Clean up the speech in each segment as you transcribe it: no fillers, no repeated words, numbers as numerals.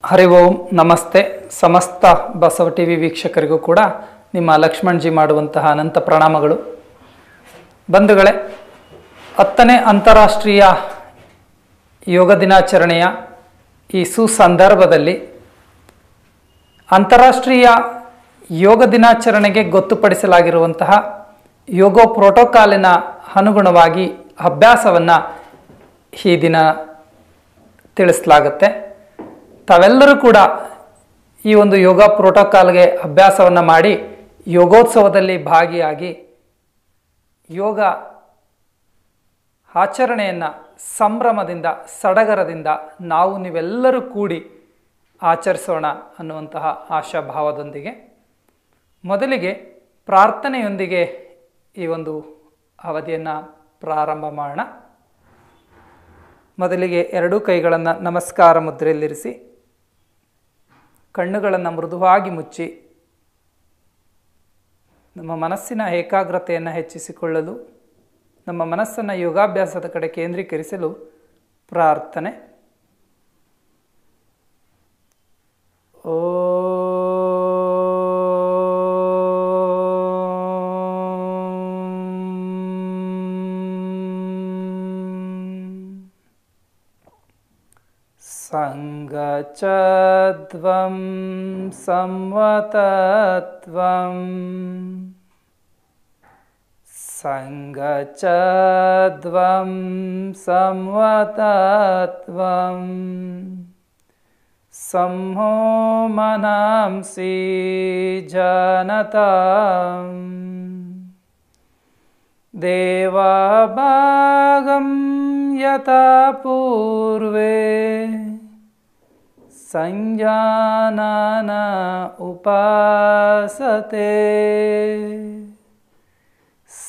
ಹರಿ ಓಂ ನಮಸ್ತೆ. ಸಮಸ್ತ ಬಸವ ಟಿವಿ ವೀಕ್ಷಕರಿಗೂ ಕೂಡ ನಿಮ್ಮ ಲಕ್ಷ್ಮಣ್ಜಿ ಮಾಡುವಂತಹ ಅನಂತ ಪ್ರಣಾಮಗಳು. ಬಂಧುಗಳೇ, 10ನೇ ಅಂತಾರಾಷ್ಟ್ರೀಯ ಯೋಗ ದಿನಾಚರಣೆಯ ಈ ಸುಸಂದರ್ಭದಲ್ಲಿ ಅಂತಾರಾಷ್ಟ್ರೀಯ ಯೋಗ ದಿನಾಚರಣೆಗೆ ಗೊತ್ತುಪಡಿಸಲಾಗಿರುವಂತಹ ಯೋಗ ಪ್ರೋಟೋಕಾಲಿನ ಅನುಗುಣವಾಗಿ ಅಭ್ಯಾಸವನ್ನು ಈ ದಿನ ತಿಳಿಸಲಾಗುತ್ತೆ. ತಾವೆಲ್ಲರೂ ಕೂಡ ಈ ಒಂದು ಯೋಗ ಪ್ರೋಟೋಕಾಲ್ಗೆ ಅಭ್ಯಾಸವನ್ನು ಮಾಡಿ ಯೋಗೋತ್ಸವದಲ್ಲಿ ಭಾಗಿಯಾಗಿ ಯೋಗ ಆಚರಣೆಯನ್ನು ಸಂಭ್ರಮದಿಂದ ಸಡಗರದಿಂದ ನೀವೆಲ್ಲರೂ ಕೂಡಿ ಆಚರಿಸೋಣ ಅನ್ನುವಂತಹ ಆಶಾಭಾವದೊಂದಿಗೆ ಮೊದಲಿಗೆ ಪ್ರಾರ್ಥನೆಯೊಂದಿಗೆ ಈ ಒಂದು ಅವಧಿಯನ್ನು ಪ್ರಾರಂಭ ಮಾಡೋಣ. ಮೊದಲಿಗೆ ಎರಡೂ ಕೈಗಳನ್ನು ನಮಸ್ಕಾರ ಮುದ್ರೆಯಲ್ಲಿರಿಸಿ, ಕಣ್ಣುಗಳನ್ನು ಮೃದುವಾಗಿ ಮುಚ್ಚಿ ನಮ್ಮ ಮನಸ್ಸಿನ ಏಕಾಗ್ರತೆಯನ್ನು ಹೆಚ್ಚಿಸಿಕೊಳ್ಳಲು, ನಮ್ಮ ಮನಸ್ಸನ್ನು ಯೋಗಾಭ್ಯಾಸದ ಕಡೆ ಕೇಂದ್ರೀಕರಿಸಲು ಪ್ರಾರ್ಥನೆ. ಸಂಗಚದ್ವಂ ಸಂವತತ್ವಂ ಸಂಗಚದ್ವಂ ಸಂವತತ್ವಂ ಸಂಹೋ ಮನಾಂಸಿ ಜನತಾಂ ದೇವಾಭಾಗಂ ಯಥಾ ಪೂರ್ವೇ ಸಂಜಾನನ ಉಪಾಸತೆ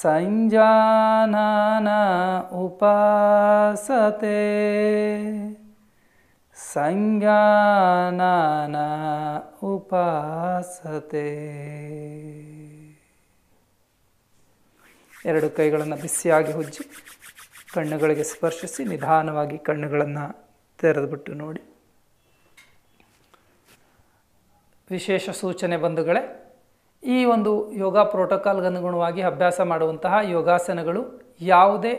ಸಂಜಾನನ ಉಪಾಸತೆ ಸಂಜಾನನ ಉಪಾಸತೆ. ಎರಡು ಕೈಗಳನ್ನು ಬಿಸಿಯಾಗಿ ಉಜ್ಜಿ ಕಣ್ಣುಗಳಿಗೆ ಸ್ಪರ್ಶಿಸಿ ನಿಧಾನವಾಗಿ ಕಣ್ಣುಗಳನ್ನು ತೆರೆದುಬಿಟ್ಟು ನೋಡಿ. ವಿಶೇಷ ಸೂಚನೆ ಬಂಧುಗಳೇ, ಈ ಒಂದು ಯೋಗ ಪ್ರೋಟೋಕಾಲ್ಗೆ ಅನುಗುಣವಾಗಿ ಅಭ್ಯಾಸ ಮಾಡುವಂತಹ ಯೋಗಾಸನಗಳು ಯಾವುದೇ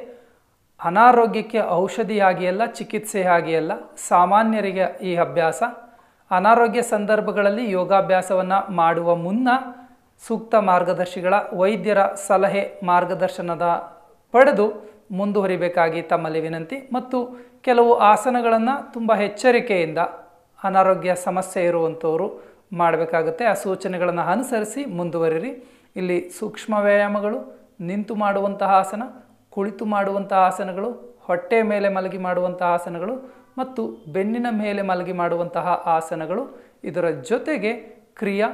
ಅನಾರೋಗ್ಯಕ್ಕೆ ಔಷಧಿಯಾಗಿ ಅಲ್ಲ, ಚಿಕಿತ್ಸೆಯಾಗಿ ಅಲ್ಲ. ಸಾಮಾನ್ಯರಿಗೆ ಈ ಅಭ್ಯಾಸ ಅನಾರೋಗ್ಯ ಸಂದರ್ಭಗಳಲ್ಲಿ ಯೋಗಾಭ್ಯಾಸವನ್ನು ಮಾಡುವ ಮುನ್ನ ಸೂಕ್ತ ಮಾರ್ಗದರ್ಶಿಗಳ ವೈದ್ಯರ ಸಲಹೆ ಮಾರ್ಗದರ್ಶನದ ಪಡೆದು ಮುಂದುವರಿಬೇಕಾಗಿ ತಮ್ಮಲ್ಲಿ ವಿನಂತಿ. ಮತ್ತು ಕೆಲವು ಆಸನಗಳನ್ನು ತುಂಬ ಎಚ್ಚರಿಕೆಯಿಂದ ಅನಾರೋಗ್ಯ ಸಮಸ್ಯೆ ಇರುವಂಥವರು ಮಾಡಬೇಕಾಗುತ್ತೆ. ಆ ಸೂಚನೆಗಳನ್ನು ಅನುಸರಿಸಿ ಮುಂದುವರಿರಿ. ಇಲ್ಲಿ ಸೂಕ್ಷ್ಮ ವ್ಯಾಯಾಮಗಳು, ನಿಂತು ಮಾಡುವಂತಹ ಆಸನ, ಕುಳಿತು ಮಾಡುವಂತಹ ಆಸನಗಳು, ಹೊಟ್ಟೆ ಮೇಲೆ ಮಲಗಿ ಮಾಡುವಂತಹ ಆಸನಗಳು ಮತ್ತು ಬೆನ್ನಿನ ಮೇಲೆ ಮಲಗಿ ಮಾಡುವಂತಹ ಆಸನಗಳು, ಇದರ ಜೊತೆಗೆ ಕ್ರಿಯಾ,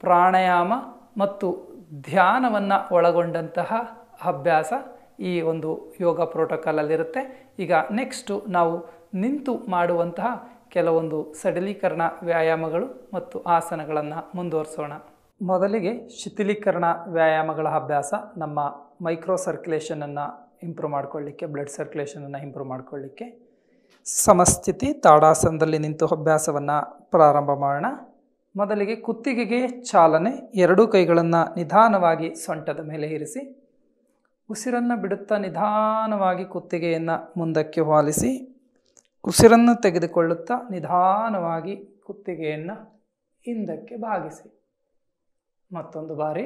ಪ್ರಾಣಾಯಾಮ ಮತ್ತು ಧ್ಯಾನವನ್ನು ಒಳಗೊಂಡಂತಹ ಅಭ್ಯಾಸ ಈ ಒಂದು ಯೋಗ ಪ್ರೋಟೋಕಾಲಲ್ಲಿರುತ್ತೆ. ಈಗ ನೆಕ್ಸ್ಟು ನಾವು ನಿಂತು ಮಾಡುವಂತಹ ಕೆಲವೊಂದು ಸಡಿಲೀಕರಣ ವ್ಯಾಯಾಮಗಳು ಮತ್ತು ಆಸನಗಳನ್ನು ಮುಂದುವರಿಸೋಣ. ಮೊದಲಿಗೆ ಶಿಥಿಲೀಕರಣ ವ್ಯಾಯಾಮಗಳ ಅಭ್ಯಾಸ ನಮ್ಮ ಮೈಕ್ರೋ ಸರ್ಕ್ಯುಲೇಷನನ್ನು ಇಂಪ್ರೂವ್ ಮಾಡಿಕೊಳ್ಳಿಕ್ಕೆ, ಬ್ಲಡ್ ಸರ್ಕ್ಯುಲೇಷನನ್ನು ಇಂಪ್ರೂವ್ ಮಾಡಿಕೊಳ್ಳಿಕ್ಕೆ ಸಮಸ್ಥಿತಿ ತಾಡಾಸನದಲ್ಲಿ ನಿಂತು ಅಭ್ಯಾಸವನ್ನು ಪ್ರಾರಂಭ ಮಾಡೋಣ. ಮೊದಲಿಗೆ ಕುತ್ತಿಗೆಗೆ ಚಾಲನೆ. ಎರಡೂ ಕೈಗಳನ್ನು ನಿಧಾನವಾಗಿ ಸೊಂಟದ ಮೇಲೆ ಇರಿಸಿ, ಉಸಿರನ್ನು ಬಿಡುತ್ತಾ ನಿಧಾನವಾಗಿ ಕುತ್ತಿಗೆಯನ್ನು ಮುಂದಕ್ಕೆ ವಾಲಿಸಿ, ಉಸಿರನ್ನು ತೆಗೆದುಕೊಳ್ಳುತ್ತಾ ನಿಧಾನವಾಗಿ ಕುತ್ತಿಗೆಯನ್ನು ಹಿಂದಕ್ಕೆ ಬಾಗಿಸಿ. ಮತ್ತೊಂದು ಬಾರಿ.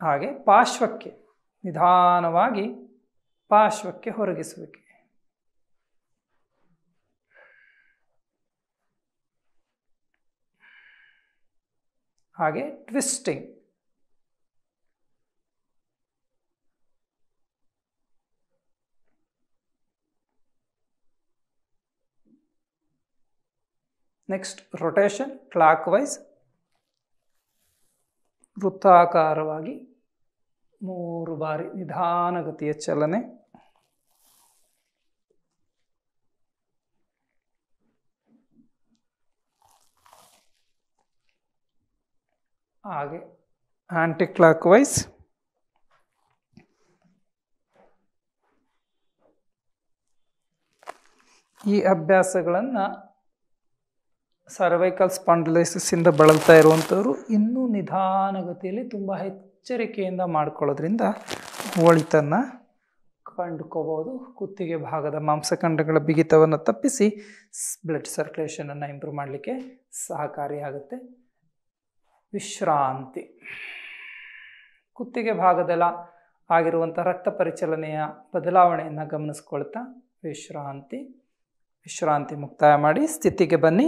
ಹಾಗೆ ಪಾರ್ಶ್ವಕ್ಕೆ ನಿಧಾನವಾಗಿ ಪಾರ್ಶ್ವಕ್ಕೆ ಹೊರಗಿಸುವಿಕೆ. ಹಾಗೆ twisting. Next rotation clockwise, ವೃತ್ತಾಕಾರವಾಗಿ 3 ಬಾರಿ ನಿಧಾನಗತಿಯ ಚಲನೆ. ಹಾಗೆ ಆಂಟಿ ಕ್ಲಾಕ್ ವೈಸ್ ಈ ಅಭ್ಯಾಸಗಳನ್ನು ಸರ್ವೈಕಲ್ ಸ್ಪಾಂಡಿಲೈಸಿಸಿಂದ ಬಳಲ್ತಾ ಇರುವಂಥವರು ಇನ್ನೂ ನಿಧಾನಗತಿಯಲ್ಲಿ ತುಂಬ ಎಚ್ಚರಿಕೆಯಿಂದ ಮಾಡ್ಕೊಳ್ಳೋದ್ರಿಂದ ಒಳಿತನ್ನು ಕಂಡುಕೋಬೋದು. ಕುತ್ತಿಗೆ ಭಾಗದ ಮಾಂಸಖಂಡಗಳ ಬಿಗಿತವನ್ನು ತಪ್ಪಿಸಿ ಬ್ಲಡ್ ಸರ್ಕ್ಯುಲೇಷನನ್ನು ಇಂಪ್ರೂವ್ ಮಾಡಲಿಕ್ಕೆ ಸಹಕಾರಿಯಾಗುತ್ತೆ. ವಿಶ್ರಾಂತಿ. ಕುತ್ತಿಗೆ ಭಾಗದಲ್ಲ ಆಗಿರುವಂಥ ರಕ್ತ ಪರಿಚಲನೆಯ ಬದಲಾವಣೆಯನ್ನು ಗಮನಿಸ್ಕೊಳ್ತಾ ವಿಶ್ರಾಂತಿ ಮುಕ್ತಾಯ ಮಾಡಿ ಸ್ಥಿತಿಗೆ ಬನ್ನಿ.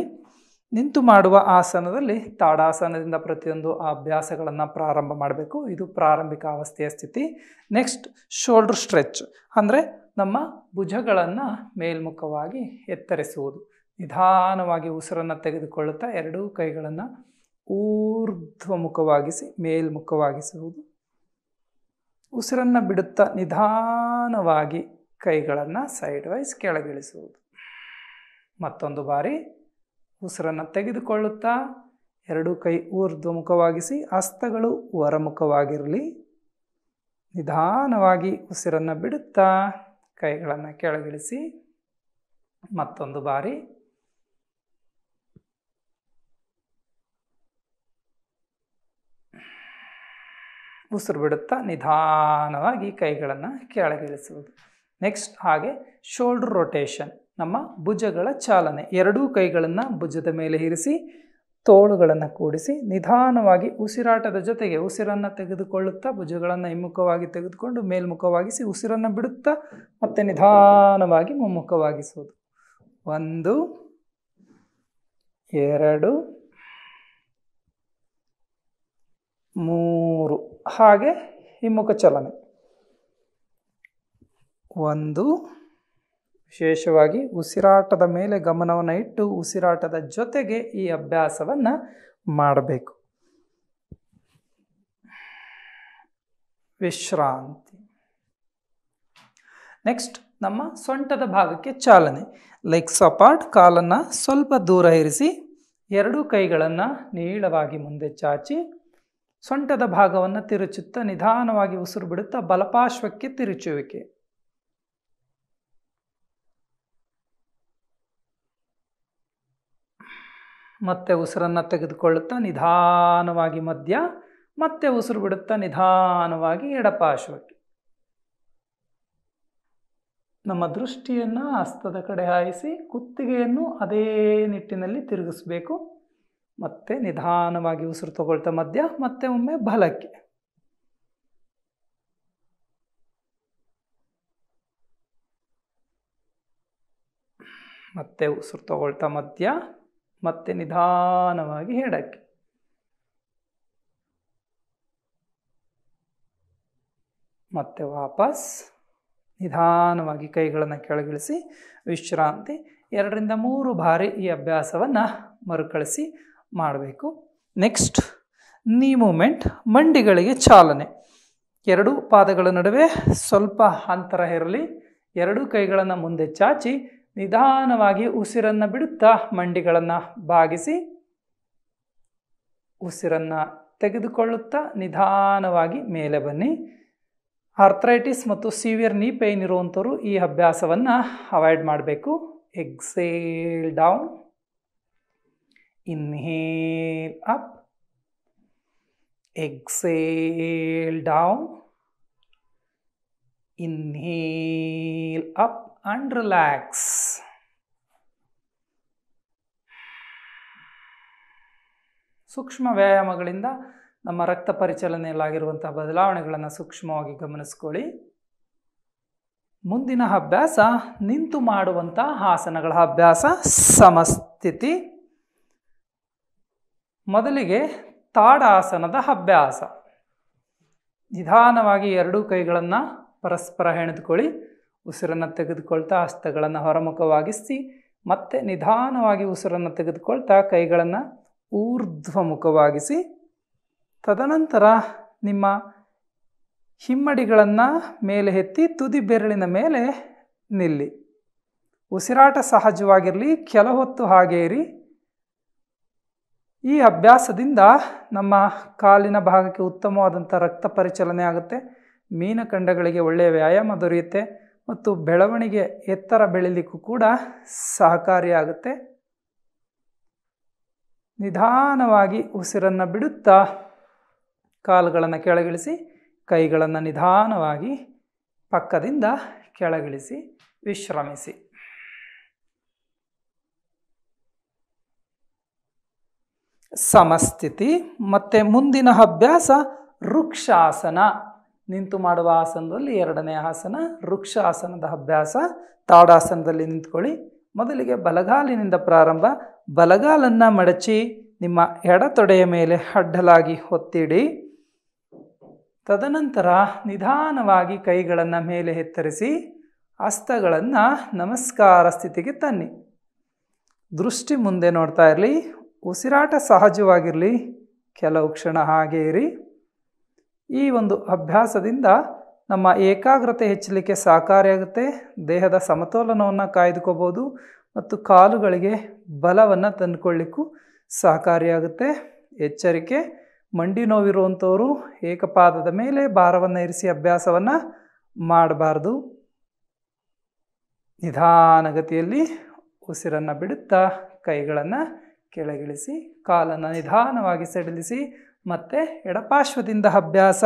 ನಿಂತು ಮಾಡುವ ಆಸನದಲ್ಲಿ ತಾಡಾಸನದಿಂದ ಪ್ರತಿಯೊಂದು ಅಭ್ಯಾಸಗಳನ್ನು ಪ್ರಾರಂಭ ಮಾಡಬೇಕು. ಇದು ಪ್ರಾರಂಭಿಕ ಅವಸ್ಥೆಯ ಸ್ಥಿತಿ. ನೆಕ್ಸ್ಟ್ ಶೋಲ್ಡರ್ ಸ್ಟ್ರೆಚ್ ಅಂದರೆ ನಮ್ಮ ಭುಜಗಳನ್ನು ಮೇಲ್ಮುಖವಾಗಿ ಎತ್ತರಿಸುವುದು. ನಿಧಾನವಾಗಿ ಉಸಿರನ್ನು ತೆಗೆದುಕೊಳ್ಳುತ್ತಾ ಎರಡೂ ಕೈಗಳನ್ನು ಊರ್ಧ್ವಮುಖವಾಗಿಸಿ ಮೇಲ್ಮುಖವಾಗಿಸುವುದು. ಉಸಿರನ್ನು ಬಿಡುತ್ತಾ ನಿಧಾನವಾಗಿ ಕೈಗಳನ್ನು ಸೈಡ್ ವೈಸ್ ಕೆಳಗಿಳಿಸುವುದು. ಮತ್ತೊಂದು ಬಾರಿ ಉಸಿರನ್ನು ತೆಗೆದುಕೊಳ್ಳುತ್ತಾ ಎರಡೂ ಕೈ ಊರ್ಧ್ವಮುಖವಾಗಿಸಿ ಹಸ್ತಗಳು ಹೊರಮುಖವಾಗಿರಲಿ. ನಿಧಾನವಾಗಿ ಉಸಿರನ್ನು ಬಿಡುತ್ತಾ ಕೈಗಳನ್ನು ಕೆಳಗಿಳಿಸಿ. ಮತ್ತೊಂದು ಬಾರಿ ಉಸಿರು ಬಿಡುತ್ತಾ ನಿಧಾನವಾಗಿ ಕೈಗಳನ್ನು ಕೆಳಗಿಳಿಸುವುದು. ನೆಕ್ಸ್ಟ್ ಹಾಗೆ ಶೋಲ್ಡರ್ ರೊಟೇಷನ್, ನಮ್ಮ ಭುಜಗಳ ಚಾಲನೆ. ಎರಡೂ ಕೈಗಳನ್ನು ಭುಜದ ಮೇಲೆ ಇರಿಸಿ ತೋಳುಗಳನ್ನು ಕೂಡಿಸಿ ನಿಧಾನವಾಗಿ ಉಸಿರಾಟದ ಜೊತೆಗೆ ಉಸಿರನ್ನು ತೆಗೆದುಕೊಳ್ಳುತ್ತಾ ಭುಜಗಳನ್ನು ಹಿಮ್ಮುಖವಾಗಿ ತೆಗೆದುಕೊಂಡು ಮೇಲ್ಮುಖವಾಗಿಸಿ ಉಸಿರನ್ನು ಬಿಡುತ್ತಾ ಮತ್ತೆ ನಿಧಾನವಾಗಿ ಮುಮ್ಮುಖವಾಗಿಸುವುದು. 1 2 3 ಹಾಗೆ ಹಿಮ್ಮುಖ ಚಲನೆ. 1 ವಿಶೇಷವಾಗಿ ಉಸಿರಾಟದ ಮೇಲೆ ಗಮನವನ್ನು ಇಟ್ಟು ಉಸಿರಾಟದ ಜೊತೆಗೆ ಈ ಅಭ್ಯಾಸವನ್ನು ಮಾಡಬೇಕು. ವಿಶ್ರಾಂತಿ. ನೆಕ್ಸ್ಟ್ ನಮ್ಮ ಸೊಂಟದ ಭಾಗಕ್ಕೆ ಚಾಲನೆ. ಲೆಗ್ಸ್ ಅಪಾರ್ಟ್, ಕಾಲನ್ನು ಸ್ವಲ್ಪ ದೂರ ಇರಿಸಿ ಎರಡೂ ಕೈಗಳನ್ನು ನೀಳವಾಗಿ ಮುಂದೆ ಚಾಚಿ ಸೊಂಟದ ಭಾಗವನ್ನು ತಿರುಚುತ್ತಾ ನಿಧಾನವಾಗಿ ಉಸಿರು ಬಿಡುತ್ತಾ ಬಲಪಾರ್ಶ್ವಕ್ಕೆ ತಿರುಚುವಿಕೆ. ಮತ್ತೆ ಉಸಿರನ್ನು ತೆಗೆದುಕೊಳ್ಳುತ್ತಾ ನಿಧಾನವಾಗಿ ಮಧ್ಯ, ಮತ್ತೆ ಉಸಿರು ಬಿಡುತ್ತಾ ನಿಧಾನವಾಗಿ ಎಡಪಾರ್ಶ್ವಕ್ಕೆ. ನಮ್ಮ ದೃಷ್ಟಿಯನ್ನು ಹಸ್ತದ ಕಡೆ ಹಾಯಿಸಿ ಕುತ್ತಿಗೆಯನ್ನು ಅದೇ ನಿಟ್ಟಿನಲ್ಲಿ ತಿರುಗಿಸಬೇಕು. ಮತ್ತೆ ನಿಧಾನವಾಗಿ ಉಸಿರು ತಗೊಳ್ತಾ ಮಧ್ಯ, ಮತ್ತೆ ಒಮ್ಮೆ ಬಲಕ್ಕೆ. ಮತ್ತೆ ಉಸಿರು ತಗೊಳ್ತಾ ಮಧ್ಯ, ಮತ್ತೆ ನಿಧಾನವಾಗಿ ಎಡಕ್ಕೆ. ಮತ್ತೆ ವಾಪಸ್ ನಿಧಾನವಾಗಿ ಕೈಗಳನ್ನು ಕೆಳಗಿಳಿಸಿ ವಿಶ್ರಾಂತಿ. 2 ರಿಂದ 3 ಬಾರಿ ಈ ಅಭ್ಯಾಸವನ್ನು ಮರುಕಳಿಸಿ ಮಾಡಬೇಕು. ನೆಕ್ಸ್ಟ್ ನೀ ಮೂಮೆಂಟ್, ಮಂಡಿಗಳಿಗೆ ಚಾಲನೆ. ಎರಡೂ ಪಾದಗಳ ನಡುವೆ ಸ್ವಲ್ಪ ಅಂತರ ಇರಲಿ. ಎರಡೂ ಕೈಗಳನ್ನು ಮುಂದೆ ಚಾಚಿ ನಿಧಾನವಾಗಿ ಉಸಿರನ್ನು ಬಿಡುತ್ತಾ ಮಂಡಿಗಳನ್ನು ಬಾಗಿಸಿ ಉಸಿರನ್ನು ತೆಗೆದುಕೊಳ್ಳುತ್ತಾ ನಿಧಾನವಾಗಿ ಮೇಲೆ ಬನ್ನಿ. ಆರ್ಥ್ರೈಟಿಸ್ ಮತ್ತು ಸಿವಿಯರ್ ನೀ ಪೇಯ್ನ್ ಇರುವಂಥವರು ಈ ಅಭ್ಯಾಸವನ್ನು ಅವಾಯ್ಡ್ ಮಾಡಬೇಕು. Exhale down, inhale up, exhale down, inhale up and relax. ಸೂಕ್ಷ್ಮ ವ್ಯಾಯಾಮಗಳಿಂದ ನಮ್ಮ ರಕ್ತ ಪರಿಚಲನೆಯಲ್ಲಾಗಿರುವಂತಹ ಬದಲಾವಣೆಗಳನ್ನು ಸೂಕ್ಷ್ಮವಾಗಿ ಗಮನಿಸ್ಕೊಳ್ಳಿ. ಮುಂದಿನ ಅಭ್ಯಾಸ ನಿಂತು ಮಾಡುವಂತಹ ಆಸನಗಳ ಅಭ್ಯಾಸ, ಸಮಸ್ಥಿತಿ. ಮೊದಲಿಗೆ ತಾಡಾಸನದ ಅಭ್ಯಾಸ. ನಿಧಾನವಾಗಿ ಎರಡೂ ಕೈಗಳನ್ನು ಪರಸ್ಪರ ಹೆಣೆದುಕೊಳ್ಳಿ. ಉಸಿರನ್ನು ತೆಗೆದುಕೊಳ್ತಾ ಹಸ್ತಗಳನ್ನು ಹೊರಮುಖವಾಗಿಸಿ ಮತ್ತೆ ನಿಧಾನವಾಗಿ ಉಸಿರನ್ನು ತೆಗೆದುಕೊಳ್ತಾ ಕೈಗಳನ್ನು ಊರ್ಧ್ವಮುಖವಾಗಿಸಿ ತದನಂತರ ನಿಮ್ಮ ಹಿಮ್ಮಡಿಗಳನ್ನು ಮೇಲೆ ಎತ್ತಿ ತುದಿ ಬೆರಳಿನ ಮೇಲೆ ನಿಲ್ಲಿ. ಉಸಿರಾಟ ಸಹಜವಾಗಿರಲಿ, ಕೆಲ ಹೊತ್ತು ಹಾಗೇ ಇರಿ. ಈ ಅಭ್ಯಾಸದಿಂದ ನಮ್ಮ ಕಾಲಿನ ಭಾಗಕ್ಕೆ ಉತ್ತಮವಾದಂಥ ರಕ್ತ ಪರಿಚಲನೆ ಆಗುತ್ತೆ. ಮೀನಖಂಡಗಳಿಗೆ ಒಳ್ಳೆಯ ವ್ಯಾಯಾಮ ದೊರೆಯುತ್ತೆ. ಮತ್ತು ಬೆಳವಣಿಗೆ ಎತ್ತರ ಬೆಳಿಲಿಕ್ಕೂ ಕೂಡ ಸಹಕಾರಿಯಾಗುತ್ತೆ. ನಿಧಾನವಾಗಿ ಉಸಿರನ್ನು ಬಿಡುತ್ತಾ ಕಾಲುಗಳನ್ನು ಕೆಳಗಿಳಿಸಿ, ಕೈಗಳನ್ನು ನಿಧಾನವಾಗಿ ಪಕ್ಕದಿಂದ ಕೆಳಗಿಳಿಸಿ ವಿಶ್ರಮಿಸಿ. ಸಮಸ್ಥಿತಿ. ಮತ್ತೆ ಮುಂದಿನ ಅಭ್ಯಾಸ ವೃಕ್ಷಾಸನ. ನಿಂತು ಮಾಡುವ ಆಸನದಲ್ಲಿ ಎರಡನೇ ಆಸನ ವೃಕ್ಷಾಸನದ ಅಭ್ಯಾಸ. ತಾಡಾಸನದಲ್ಲಿ ನಿಂತ್ಕೊಳ್ಳಿ. ಮೊದಲಿಗೆ ಬಲಗಾಲಿನಿಂದ ಪ್ರಾರಂಭ. ಬಲಗಾಲನ್ನು ಮಡಚಿ ನಿಮ್ಮ ಎಡತೊಡೆಯ ಮೇಲೆ ಅಡ್ಡಲಾಗಿ ಒತ್ತಿಡಿ. ತದನಂತರ ನಿಧಾನವಾಗಿ ಕೈಗಳನ್ನು ಮೇಲೆ ಎತ್ತರಿಸಿ ಹಸ್ತಗಳನ್ನು ನಮಸ್ಕಾರ ಸ್ಥಿತಿಗೆ ತನ್ನಿ. ದೃಷ್ಟಿ ಮುಂದೆ ನೋಡ್ತಾ ಇರಲಿ. ಉಸಿರಾಟ ಸಹಜವಾಗಿರಲಿ. ಕೆಲವು ಕ್ಷಣ ಹಾಗೆ ಇರಿ. ಈ ಒಂದು ಅಭ್ಯಾಸದಿಂದ ನಮ್ಮ ಏಕಾಗ್ರತೆ ಹೆಚ್ಚಲಿಕ್ಕೆ ಸಹಕಾರಿಯಾಗುತ್ತೆ. ದೇಹದ ಸಮತೋಲನವನ್ನು ಕಾಯ್ದುಕೋಬೋದು ಮತ್ತು ಕಾಲುಗಳಿಗೆ ಬಲವನ್ನು ತಂದುಕೊಳ್ಳಿಕ್ಕೂ ಸಹಕಾರಿಯಾಗುತ್ತೆ. ಎಚ್ಚರಿಕೆ, ಮಂಡಿ ನೋವಿರುವಂಥವರು ಏಕಪಾದದ ಮೇಲೆ ಭಾರವನ್ನು ಇರಿಸಿ ಅಭ್ಯಾಸವನ್ನು ಮಾಡಬಾರ್ದು. ನಿಧಾನಗತಿಯಲ್ಲಿ ಉಸಿರನ್ನು ಬಿಡುತ್ತಾ ಕೈಗಳನ್ನು ಕೆಳಗಿಳಿಸಿ, ಕಾಲನ್ನು ನಿಧಾನವಾಗಿ ಸಡಿಲಿಸಿ. ಮತ್ತೆ ಎಡಪಾರ್ಶ್ವದಿಂದ ಅಭ್ಯಾಸ.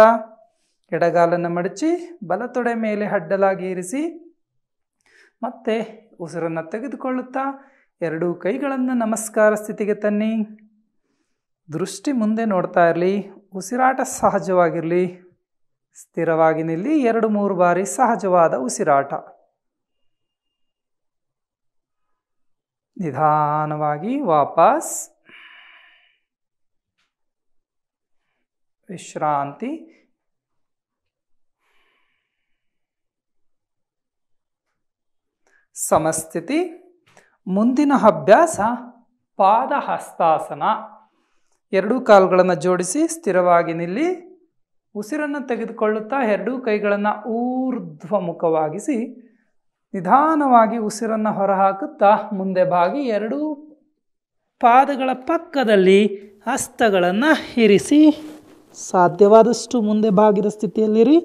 ಎಡಗಾಲನ್ನು ಮಡಚಿ ಬಲತೊಡೆ ಮೇಲೆ ಅಡ್ಡಲಾಗಿ ಇರಿಸಿ ಮತ್ತೆ ಉಸಿರನ್ನು ತೆಗೆದುಕೊಳ್ಳುತ್ತಾ ಎರಡೂ ಕೈಗಳನ್ನು ನಮಸ್ಕಾರ ಸ್ಥಿತಿಗೆ ತನ್ನಿ. ದೃಷ್ಟಿ ಮುಂದೆ ನೋಡ್ತಾ ಇರಲಿ. ಉಸಿರಾಟ ಸಹಜವಾಗಿರಲಿ. ಸ್ಥಿರವಾಗಿ ನಿಲ್ಲಿ. 2-3 ಬಾರಿ ಸಹಜವಾದ ಉಸಿರಾಟ. ನಿಧಾನವಾಗಿ ವಾಪಸ್ ವಿಶ್ರಾಂತಿ. ಸಮಸ್ಥಿತಿ. ಮುಂದಿನ ಅಭ್ಯಾಸ ಪಾದಹಸ್ತಾಸನ. ಎರಡೂ ಕಾಲುಗಳನ್ನು ಜೋಡಿಸಿ ಸ್ಥಿರವಾಗಿ ನಿಲ್ಲಿ. ಉಸಿರನ್ನು ತೆಗೆದುಕೊಳ್ಳುತ್ತಾ ಎರಡೂ ಕೈಗಳನ್ನು ಊರ್ಧ್ವಮುಖವಾಗಿಸಿ ನಿಧಾನವಾಗಿ ಉಸಿರನ್ನು ಹೊರಹಾಕುತ್ತಾ ಮುಂದೆ ಬಾಗಿ ಎರಡೂ ಪಾದಗಳ ಪಕ್ಕದಲ್ಲಿ ಹಸ್ತಗಳನ್ನು ಇರಿಸಿ ಸಾಧ್ಯವಾದಷ್ಟು ಮುಂದೆ ಬಾಗಿದ ಸ್ಥಿತಿಯಲ್ಲಿರಿ.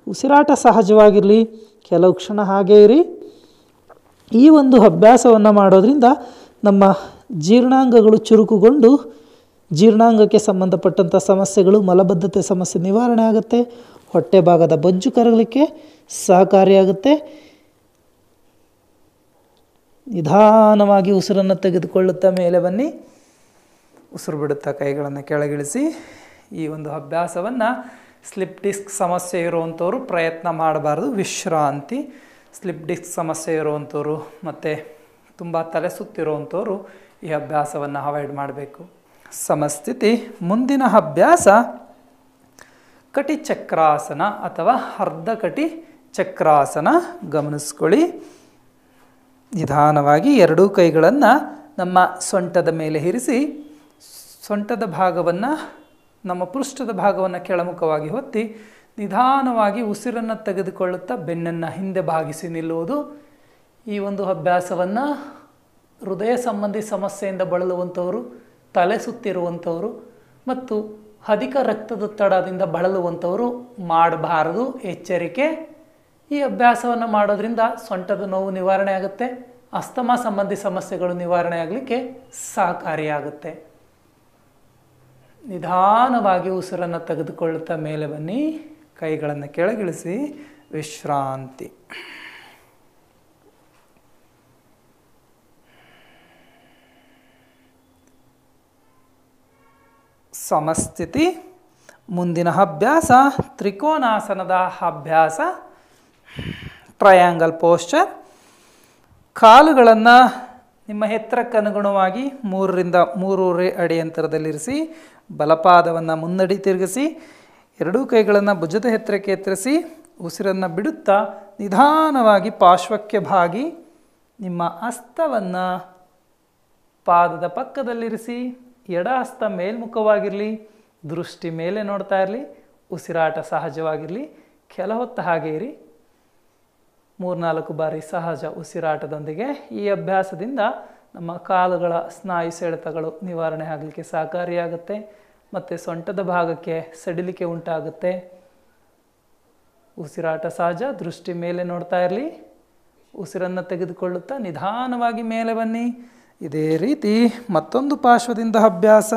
ಉಸಿರಾಟ ಸಹಜವಾಗಿರಲಿ. ಕೆಲವು ಕ್ಷಣ ಹಾಗೇ ಇರಿ. ಈ ಒಂದು ಅಭ್ಯಾಸವನ್ನು ಮಾಡೋದ್ರಿಂದ ನಮ್ಮ ಜೀರ್ಣಾಂಗಗಳು ಚುರುಕುಗೊಂಡು ಜೀರ್ಣಾಂಗಕ್ಕೆ ಸಂಬಂಧಪಟ್ಟಂಥ ಸಮಸ್ಯೆಗಳು, ಮಲಬದ್ಧತೆ ಸಮಸ್ಯೆ ನಿವಾರಣೆ ಆಗುತ್ತೆ. ಹೊಟ್ಟೆ ಭಾಗದ ಬೊಜ್ಜು ಕರಗಲಿಕ್ಕೆ ಸಹಕಾರಿಯಾಗುತ್ತೆ. ನಿಧಾನವಾಗಿ ಉಸಿರನ್ನು ತೆಗೆದುಕೊಳ್ಳುತ್ತಾ ಮೇಲೆ ಬನ್ನಿ. ಉಸಿರು ಬಿಡುತ್ತಾ ಕೈಗಳನ್ನು ಕೆಳಗಿಳಿಸಿ. ಈ ಒಂದು ಅಭ್ಯಾಸವನ್ನು ಸ್ಲಿಪ್ ಡಿಸ್ಕ್ ಸಮಸ್ಯೆ ಇರುವಂಥವರು ಪ್ರಯತ್ನ ಮಾಡಬಾರ್ದು. ವಿಶ್ರಾಂತಿ. ಸ್ಲಿಪ್ ಡಿಸ್ಕ್ ಸಮಸ್ಯೆ ಇರುವಂಥವರು ಮತ್ತು ತುಂಬ ತಲೆ ಸುತ್ತಿರುವಂಥವರು ಈ ಅಭ್ಯಾಸವನ್ನು ಅವಾಯ್ಡ್ ಮಾಡಬೇಕು. ಸಮಸ್ಥಿತಿ. ಮುಂದಿನ ಅಭ್ಯಾಸ ಕಟಿಚಕ್ರಾಸನ ಅಥವಾ ಅರ್ಧ ಕಟಿ ಚಕ್ರಾಸನ. ಗಮನಿಸ್ಕೊಳ್ಳಿ. ನಿಧಾನವಾಗಿ ಎರಡೂ ಕೈಗಳನ್ನು ನಮ್ಮ ಸೊಂಟದ ಮೇಲೆ ಇರಿಸಿ ಸೊಂಟದ ಭಾಗವನ್ನು, ನಮ್ಮ ಪೃಷ್ಠದ ಭಾಗವನ್ನು ಕೆಳಮುಖವಾಗಿ ಹೊತ್ತಿ ನಿಧಾನವಾಗಿ ಉಸಿರನ್ನು ತೆಗೆದುಕೊಳ್ಳುತ್ತಾ ಬೆನ್ನನ್ನು ಹಿಂದೆ ಭಾಗಿಸಿ ನಿಲ್ಲುವುದು. ಈ ಒಂದು ಅಭ್ಯಾಸವನ್ನು ಹೃದಯ ಸಂಬಂಧಿ ಸಮಸ್ಯೆಯಿಂದ ಬಳಲುವಂಥವರು, ತಲೆ ಸುತ್ತಿರುವಂಥವರು ಮತ್ತು ಅಧಿಕ ರಕ್ತದೊತ್ತಡದಿಂದ ಬಳಲುವಂಥವರು ಮಾಡಬಾರದು. ಎಚ್ಚರಿಕೆ. ಈ ಅಭ್ಯಾಸವನ್ನು ಮಾಡೋದ್ರಿಂದ ಸೊಂಟದ ನೋವು ನಿವಾರಣೆ ಆಗುತ್ತೆ. ಅಸ್ತಮಾ ಸಂಬಂಧಿ ಸಮಸ್ಯೆಗಳು ನಿವಾರಣೆ ಆಗಲಿಕ್ಕೆ ಸಹಕಾರಿಯಾಗುತ್ತೆ. ನಿಧಾನವಾಗಿ ಉಸಿರನ್ನು ತೆಗೆದುಕೊಳ್ಳುತ್ತಾ ಮೇಲೆ ಬನ್ನಿ. ಕೈಗಳನ್ನು ಕೆಳಗಿಳಿಸಿ ವಿಶ್ರಾಂತಿ. ಸಮಸ್ಥಿತಿ. ಮುಂದಿನ ಅಭ್ಯಾಸ ತ್ರಿಕೋನಾಸನದ ಅಭ್ಯಾಸ. Triangle posture. ಕಾಲುಗಳನ್ನು ನಿಮ್ಮ ಎತ್ತರಕ್ಕೆ ಅನುಗುಣವಾಗಿ 3ರಿಂದ 3.5 ಅಡಿ ಅಂತರದಲ್ಲಿರಿಸಿ ಬಲಪಾದವನ್ನು ಮುನ್ನಡಿ ತಿರುಗಿಸಿ ಎರಡೂ ಕೈಗಳನ್ನು ಭುಜದ ಎತ್ತರಕ್ಕೆ ಎತ್ತರಿಸಿ ಉಸಿರನ್ನು ಬಿಡುತ್ತಾ ನಿಧಾನವಾಗಿ ಪಾರ್ಶ್ವಕ್ಕೆ ಬಾಗಿ ನಿಮ್ಮ ಹಸ್ತವನ್ನು ಪಾದದ ಪಕ್ಕದಲ್ಲಿರಿಸಿ. ಎಡ ಹಸ್ತ ಮೇಲ್ಮುಖವಾಗಿರಲಿ. ದೃಷ್ಟಿ ಮೇಲೆ ನೋಡ್ತಾ ಇರಲಿ. ಉಸಿರಾಟ ಸಹಜವಾಗಿರಲಿ. ಕೆಲ ಹೊತ್ತು ಹಾಗೆ ಇರಿ. 3-4 ಬಾರಿ ಸಹಜ ಉಸಿರಾಟದೊಂದಿಗೆ. ಈ ಅಭ್ಯಾಸದಿಂದ ನಮ್ಮ ಕಾಲುಗಳ ಸ್ನಾಯು ಸೆಳೆತಗಳು ನಿವಾರಣೆ ಆಗಲಿಕ್ಕೆ ಸಹಕಾರಿಯಾಗುತ್ತೆ ಮತ್ತು ಸೊಂಟದ ಭಾಗಕ್ಕೆ ಸಡಿಲಿಕೆ ಉಂಟಾಗುತ್ತೆ. ಉಸಿರಾಟ ಸಹಜ, ದೃಷ್ಟಿ ಮೇಲೆ ನೋಡ್ತಾ ಇರಲಿ. ಉಸಿರನ್ನು ತೆಗೆದುಕೊಳ್ಳುತ್ತಾ ನಿಧಾನವಾಗಿ ಮೇಲೆ ಬನ್ನಿ. ಇದೇ ರೀತಿ ಮತ್ತೊಂದು ಪಾರ್ಶ್ವದಿಂದ ಅಭ್ಯಾಸ.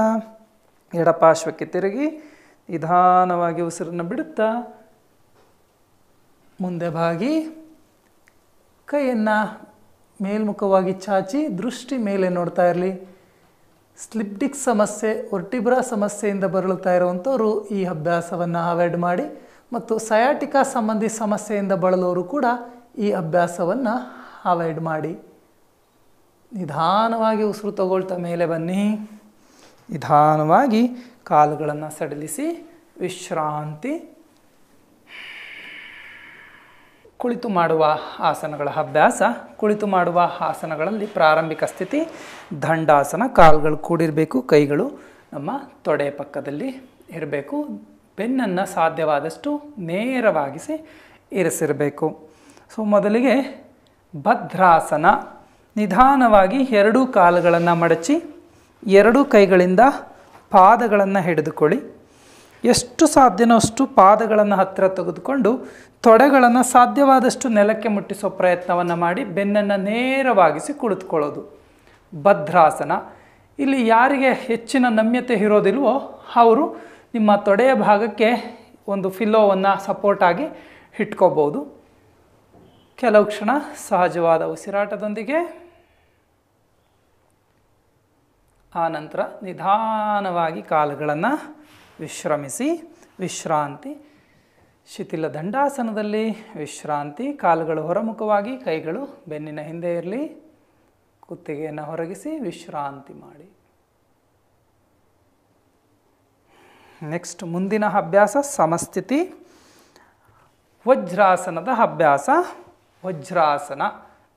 ಎಡಪಾರ್ಶ್ವಕ್ಕೆ ತಿರುಗಿ ನಿಧಾನವಾಗಿ ಉಸಿರನ್ನು ಬಿಡುತ್ತಾ ಮುಂದೆ ಬಾಗಿ ಕೈಯನ್ನು ಮೇಲ್ಮುಖವಾಗಿ ಚಾಚಿ ದೃಷ್ಟಿ ಮೇಲೆ ನೋಡ್ತಾ ಇರಲಿ. ಸ್ಲಿಪ್ ಡಿಸ್ಕ್ ಸಮಸ್ಯೆ, ವರ್ಟಿಬ್ರಾ ಸಮಸ್ಯೆಯಿಂದ ಬರಳುತ್ತಾ ಇರುವಂಥವರು ಈ ಅಭ್ಯಾಸವನ್ನು ಅವಾಯ್ಡ್ ಮಾಡಿ, ಮತ್ತು ಸಯಾಟಿಕಾ ಸಂಬಂಧಿ ಸಮಸ್ಯೆಯಿಂದ ಬಳಲೋರು ಕೂಡ ಈ ಅಭ್ಯಾಸವನ್ನು ಅವಾಯ್ಡ್ ಮಾಡಿ. ನಿಧಾನವಾಗಿ ಉಸಿರು ತಗೊಳ್ತಾ ಮೇಲೆ ಬನ್ನಿ. ನಿಧಾನವಾಗಿ ಕಾಲುಗಳನ್ನು ಸಡಿಲಿಸಿ ವಿಶ್ರಾಂತಿ. ಕುಳಿತು ಮಾಡುವ ಆಸನಗಳ ಅಭ್ಯಾಸ. ಕುಳಿತು ಮಾಡುವ ಆಸನಗಳಲ್ಲಿ ಪ್ರಾರಂಭಿಕ ಸ್ಥಿತಿ ದಂಡಾಸನ. ಕಾಲುಗಳು ಕೂಡಿರಬೇಕು, ಕೈಗಳು ನಮ್ಮ ತೊಡೆ ಪಕ್ಕದಲ್ಲಿ ಇರಬೇಕು. ಬೆನ್ನನ್ನು ಸಾಧ್ಯವಾದಷ್ಟು ನೇರವಾಗಿಸಿ ಇರಿಸಿರಬೇಕು. ಸೊ ಮೊದಲಿಗೆ ಭದ್ರಾಸನ. ನಿಧಾನವಾಗಿ ಎರಡೂ ಕಾಲುಗಳನ್ನು ಮಡಚಿ ಎರಡೂ ಕೈಗಳಿಂದ ಪಾದಗಳನ್ನು ಹಿಡಿದುಕೊಳ್ಳಿ. ಎಷ್ಟು ಸಾಧ್ಯನೋ ಅಷ್ಟು ಪಾದಗಳನ್ನು ಹತ್ತಿರ ತೆಗೆದುಕೊಂಡು ತೊಡೆಗಳನ್ನು ಸಾಧ್ಯವಾದಷ್ಟು ನೆಲಕ್ಕೆ ಮುಟ್ಟಿಸೋ ಪ್ರಯತ್ನವನ್ನು ಮಾಡಿ ಬೆನ್ನನ್ನು ನೇರವಾಗಿಸಿ ಕುಳಿತುಕೊಳ್ಳೋದು ಭದ್ರಾಸನ. ಇಲ್ಲಿ ಯಾರಿಗೆ ಹೆಚ್ಚಿನ ನಮ್ಯತೆ ಇರೋದಿಲ್ವೋ ಅವರು ನಿಮ್ಮ ತೊಡೆಯ ಭಾಗಕ್ಕೆ ಒಂದು ಫಿಲ್ಲೋವನ್ನು ಸಪೋರ್ಟ್ ಆಗಿ ಇಟ್ಕೋಬೋದು. ಕೆಲವು ಕ್ಷಣ ಸಹಜವಾದ ಉಸಿರಾಟದೊಂದಿಗೆ ಆನಂತರ ನಿಧಾನವಾಗಿ ಕಾಲುಗಳನ್ನು ವಿಶ್ರಮಿಸಿ. ವಿಶ್ರಾಂತಿ. ಶಿಥಿಲ ದಂಡಾಸನದಲ್ಲಿ ವಿಶ್ರಾಂತಿ. ಕಾಲುಗಳು ಹೊರಮುಖವಾಗಿ, ಕೈಗಳು ಬೆನ್ನಿನ ಹಿಂದೆ ಇರಲಿ. ಕುತ್ತಿಗೆಯನ್ನು ಹೊರಗಿಸಿ ವಿಶ್ರಾಂತಿ ಮಾಡಿ. ನೆಕ್ಸ್ಟ್ ಮುಂದಿನ ಅಭ್ಯಾಸ ಸಮಸ್ಥಿತಿ. ವಜ್ರಾಸನದ ಅಭ್ಯಾಸ. ವಜ್ರಾಸನ.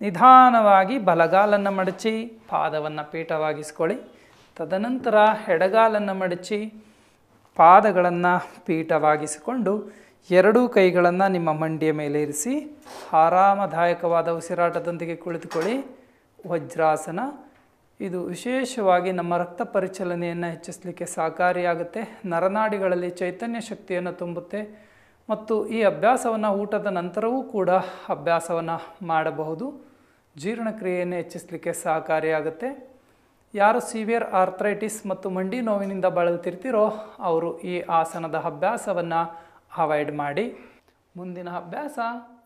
ನಿಧಾನವಾಗಿ ಬಲಗಾಲನ್ನು ಮಡಚಿ ಪಾದವನ್ನು ಪೀಠವಾಗಿಸ್ಕೊಳ್ಳಿ. ತದನಂತರ ಎಡಗಾಲನ್ನು ಮಡಚಿ ಪಾದಗಳನ್ನು ಪೀಠವಾಗಿಸಿಕೊಂಡು ಎರಡೂ ಕೈಗಳನ್ನು ನಿಮ್ಮ ಮಂಡಿಯ ಮೇಲೆ ಇರಿಸಿ ಆರಾಮದಾಯಕವಾದ ಉಸಿರಾಟದೊಂದಿಗೆ ಕುಳಿತುಕೊಳ್ಳಿ. ವಜ್ರಾಸನ ಇದು ವಿಶೇಷವಾಗಿ ನಮ್ಮ ರಕ್ತ ಪರಿಚಲನೆಯನ್ನು ಹೆಚ್ಚಿಸಲಿಕ್ಕೆ ಸಹಕಾರಿಯಾಗುತ್ತೆ. ನರನಾಡಿಗಳಲ್ಲಿ ಚೈತನ್ಯ ಶಕ್ತಿಯನ್ನು ತುಂಬುತ್ತೆ. ಮತ್ತು ಈ ಅಭ್ಯಾಸವನ್ನು ಊಟದ ನಂತರವೂ ಕೂಡ ಅಭ್ಯಾಸವನ್ನು ಮಾಡಬಹುದು. ಜೀರ್ಣಕ್ರಿಯೆಯನ್ನು ಹೆಚ್ಚಿಸಲಿಕ್ಕೆ ಸಹಕಾರಿಯಾಗುತ್ತೆ. ಯಾರು ಸಿವಿಯರ್ ಆರ್ಥ್ರೈಟಿಸ್ ಮತ್ತು ಮಂಡಿ ನೋವಿನಿಂದ ಬಳಲ್ತಿರ್ತೀರೋ ಅವರು ಈ ಆಸನದ ಅಭ್ಯಾಸವನ್ನು ಅವಾಯ್ಡ್ ಮಾಡಿ. ಮುಂದಿನ ಅಭ್ಯಾಸ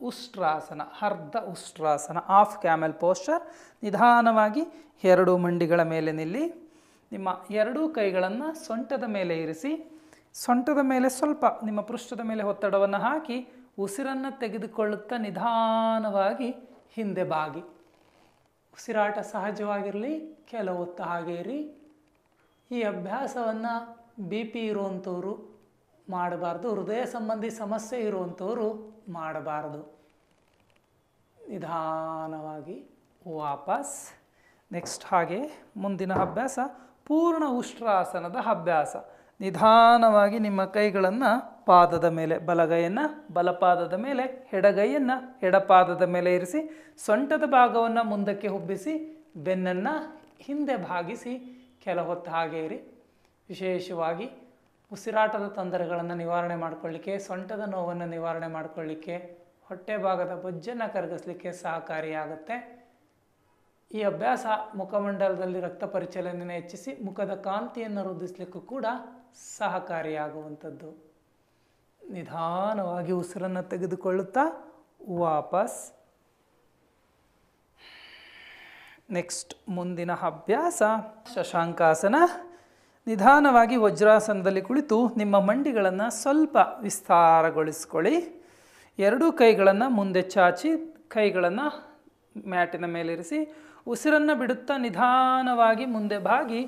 ಉಷ್ಟ್ರಾಸನ. ಅರ್ಧ ಉಷ್ಟ್ರಾಸನ, ಹಾಫ್ ಕ್ಯಾಮೆಲ್ ಪೋಸ್ಚರ್. ನಿಧಾನವಾಗಿ ಎರಡೂ ಮಂಡಿಗಳ ಮೇಲೆ ನಿಲ್ಲಿ. ನಿಮ್ಮ ಎರಡೂ ಕೈಗಳನ್ನು ಸೊಂಟದ ಮೇಲೆ ಇರಿಸಿ. ಸೊಂಟದ ಮೇಲೆ ಸ್ವಲ್ಪ ನಿಮ್ಮ ಪೃಷ್ಠದ ಮೇಲೆ ಒತ್ತಡವನ್ನು ಹಾಕಿ ಉಸಿರನ್ನು ತೆಗೆದುಕೊಳ್ಳುತ್ತಾ ನಿಧಾನವಾಗಿ ಹಿಂದೆ ಬಾಗಿ. ಉಸಿರಾಟ ಸಹಜವಾಗಿರಲಿ, ಕೆಲವು ಹೊತ್ತು ಹಾಗೆ ಇರಿ. ಈ ಅಭ್ಯಾಸವನ್ನು BP ಇರುವಂಥವರು ಮಾಡಬಾರ್ದು, ಹೃದಯ ಸಂಬಂಧಿ ಸಮಸ್ಯೆ ಇರುವಂಥವರು ಮಾಡಬಾರ್ದು. ನಿಧಾನವಾಗಿ ವಾಪಸ್. ನೆಕ್ಸ್ಟ್ ಹಾಗೆ ಮುಂದಿನ ಅಭ್ಯಾಸ ಪೂರ್ಣ ಉಷ್ಟ್ರಾಸನದ ಅಭ್ಯಾಸ. ನಿಧಾನವಾಗಿ ನಿಮ್ಮ ಕೈಗಳನ್ನು ಪಾದದ ಮೇಲೆ, ಬಲಗೈಯನ್ನು ಬಲಪಾದದ ಮೇಲೆ, ಎಡಗೈಯನ್ನು ಎಡಪಾದದ ಮೇಲೆ ಇರಿಸಿ ಸೊಂಟದ ಭಾಗವನ್ನು ಮುಂದಕ್ಕೆ ಹುಬ್ಬಿಸಿ ಬೆನ್ನನ್ನು ಹಿಂದೆ ಭಾಗಿಸಿ ಕೆಲ ಹೊತ್ತು ಹಾಗೆ ಇರಿ. ವಿಶೇಷವಾಗಿ ಉಸಿರಾಟದ ತೊಂದರೆಗಳನ್ನು ನಿವಾರಣೆ ಮಾಡಿಕೊಳ್ಳಿಕ್ಕೆ, ಸೊಂಟದ ನೋವನ್ನು ನಿವಾರಣೆ ಮಾಡಿಕೊಳ್ಳಿಕ್ಕೆ, ಹೊಟ್ಟೆ ಭಾಗದ ಬೊಜ್ಜನ್ನು ಕರಗಿಸಲಿಕ್ಕೆ ಸಹಕಾರಿಯಾಗುತ್ತೆ. ಈ ಅಭ್ಯಾಸ ಮುಖಮಂಡಲದಲ್ಲಿ ರಕ್ತ ಪರಿಚಲನೆಯನ್ನು ಹೆಚ್ಚಿಸಿ ಮುಖದ ಕಾಂತಿಯನ್ನು ವೃದ್ಧಿಸಲಿಕ್ಕೂ ಕೂಡ ಸಹಕಾರಿಯಾಗುವಂಥದ್ದು. ನಿಧಾನವಾಗಿ ಉಸಿರನ್ನು ತೆಗೆದುಕೊಳ್ಳುತ್ತಾ ವಾಪಸ್. ನೆಕ್ಸ್ಟ್ ಮುಂದಿನ ಅಭ್ಯಾಸ ಶಶಾಂಕಾಸನ. ನಿಧಾನವಾಗಿ ವಜ್ರಾಸನದಲ್ಲಿ ಕುಳಿತು ನಿಮ್ಮ ಮಂಡಿಗಳನ್ನು ಸ್ವಲ್ಪ ವಿಸ್ತಾರಗೊಳಿಸ್ಕೊಳ್ಳಿ. ಎರಡೂ ಕೈಗಳನ್ನು ಮುಂದೆ ಚಾಚಿ ಕೈಗಳನ್ನು ಮ್ಯಾಟಿನ ಮೇಲಿರಿಸಿ ಉಸಿರನ್ನು ಬಿಡುತ್ತಾ ನಿಧಾನವಾಗಿ ಮುಂದೆ ಬಾಗಿ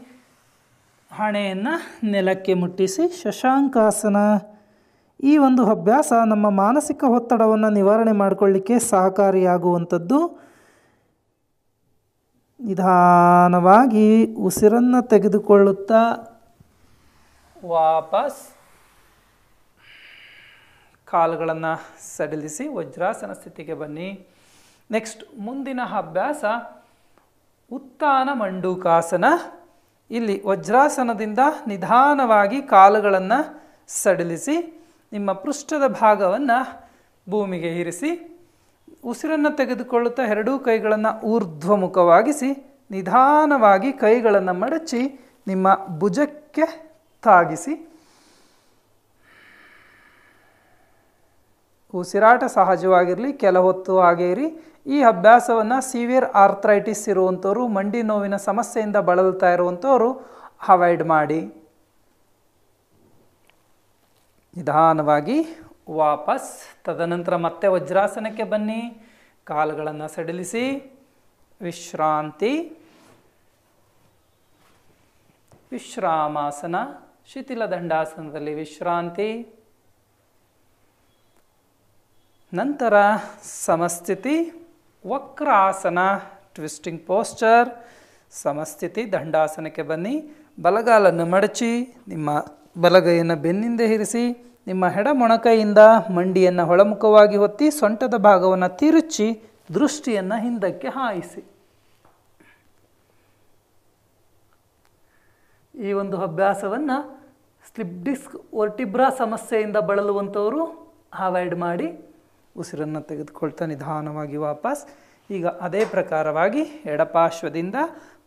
ಹಣೆಯನ್ನು ನೆಲಕ್ಕೆ ಮುಟ್ಟಿಸಿ ಶಶಾಂಕಾಸನ. ಈ ಒಂದು ಅಭ್ಯಾಸ ನಮ್ಮ ಮಾನಸಿಕ ಒತ್ತಡವನ್ನು ನಿವಾರಣೆ ಮಾಡಿಕೊಳ್ಳಿಕ್ಕೆ ಸಹಕಾರಿಯಾಗುವಂಥದ್ದು. ನಿಧಾನವಾಗಿ ಉಸಿರನ್ನು ತೆಗೆದುಕೊಳ್ಳುತ್ತಾ ವಾಪಸ್. ಕಾಲುಗಳನ್ನು ಸಡಿಲಿಸಿ ವಜ್ರಾಸನ ಸ್ಥಿತಿಗೆ ಬನ್ನಿ. ನೆಕ್ಸ್ಟ್ ಮುಂದಿನ ಅಭ್ಯಾಸ ಉತ್ಥಾನ ಮಂಡೂಕಾಸನ. ಇಲ್ಲಿ ವಜ್ರಾಸನದಿಂದ ನಿಧಾನವಾಗಿ ಕಾಲುಗಳನ್ನು ಸಡಿಲಿಸಿ ನಿಮ್ಮ ಪೃಷ್ಠದ ಭಾಗವನ್ನು ಭೂಮಿಗೆ ಇರಿಸಿ ಉಸಿರನ್ನು ತೆಗೆದುಕೊಳ್ಳುತ್ತಾ ಎರಡೂ ಕೈಗಳನ್ನು ಊರ್ಧ್ವಮುಖವಾಗಿಸಿ ನಿಧಾನವಾಗಿ ಕೈಗಳನ್ನು ಮಡಚಿ ನಿಮ್ಮ ಭುಜಕ್ಕೆ ತಾಗಿಸಿ ಉಸಿರಾಟ ಸಹಜವಾಗಿರಲಿ, ಕೆಲ ಹೊತ್ತು ಹಾಗೇ ಇರಿ. ಈ ಅಭ್ಯಾಸವನ್ನು ಸಿವಿಯರ್ ಆರ್ಥ್ರೈಟಿಸ್ ಇರುವಂಥವ್ರು, ಮಂಡಿ ನೋವಿನ ಸಮಸ್ಯೆಯಿಂದ ಬಳಲ್ತಾ ಇರುವಂಥವರು ಅವಾಯ್ಡ್ ಮಾಡಿ. ನಿಧಾನವಾಗಿ ವಾಪಸ್. ತದನಂತರ ಮತ್ತೆ ವಜ್ರಾಸನಕ್ಕೆ ಬನ್ನಿ. ಕಾಲುಗಳನ್ನು ಸಡಿಲಿಸಿ ವಿಶ್ರಾಂತಿ. ವಿಶ್ರಾಮಾಸನ, ಶಿಥಿಲ ದಂಡಾಸನದಲ್ಲಿ ವಿಶ್ರಾಂತಿ. ನಂತರ ಸಮಸ್ಥಿತಿ, ವಕ್ರಾಸನ, ಟ್ವಿಸ್ಟಿಂಗ್ ಪೋಸ್ಚರ್. ಸಮಸ್ಥಿತಿ, ದಂಡಾಸನಕ್ಕೆ ಬನ್ನಿ. ಬಲಗಾಲನ್ನು ಮಡಚಿ ನಿಮ್ಮ ಬಲಗೈಯನ್ನು ಬೆನ್ನಿಂದ ಇರಿಸಿ ನಿಮ್ಮ ಎಡಮೊಣಕೈಯಿಂದ ಮಂಡಿಯನ್ನು ಒಳಮುಖವಾಗಿ ಹೊತ್ತಿ ಸೊಂಟದ ಭಾಗವನ್ನು ತಿರುಚಿ ದೃಷ್ಟಿಯನ್ನು ಹಿಂದಕ್ಕೆ ಹಾಯಿಸಿ. ಈ ಒಂದು ಅಭ್ಯಾಸವನ್ನು ಸ್ಲಿಪ್ ಡಿಸ್ಕ್ ವರ್ಟಿಬ್ರಾ ಸಮಸ್ಯೆಯಿಂದ ಬಳಲುವಂಥವರು ಅವಾಯ್ಡ್ ಮಾಡಿ. ಉಸಿರನ್ನು ತೆಗೆದುಕೊಳ್ತಾ ನಿಧಾನವಾಗಿ ವಾಪಸ್. ಈಗ ಅದೇ ಪ್ರಕಾರವಾಗಿ ಎಡಪಾರ್ಶ್ವದಿಂದ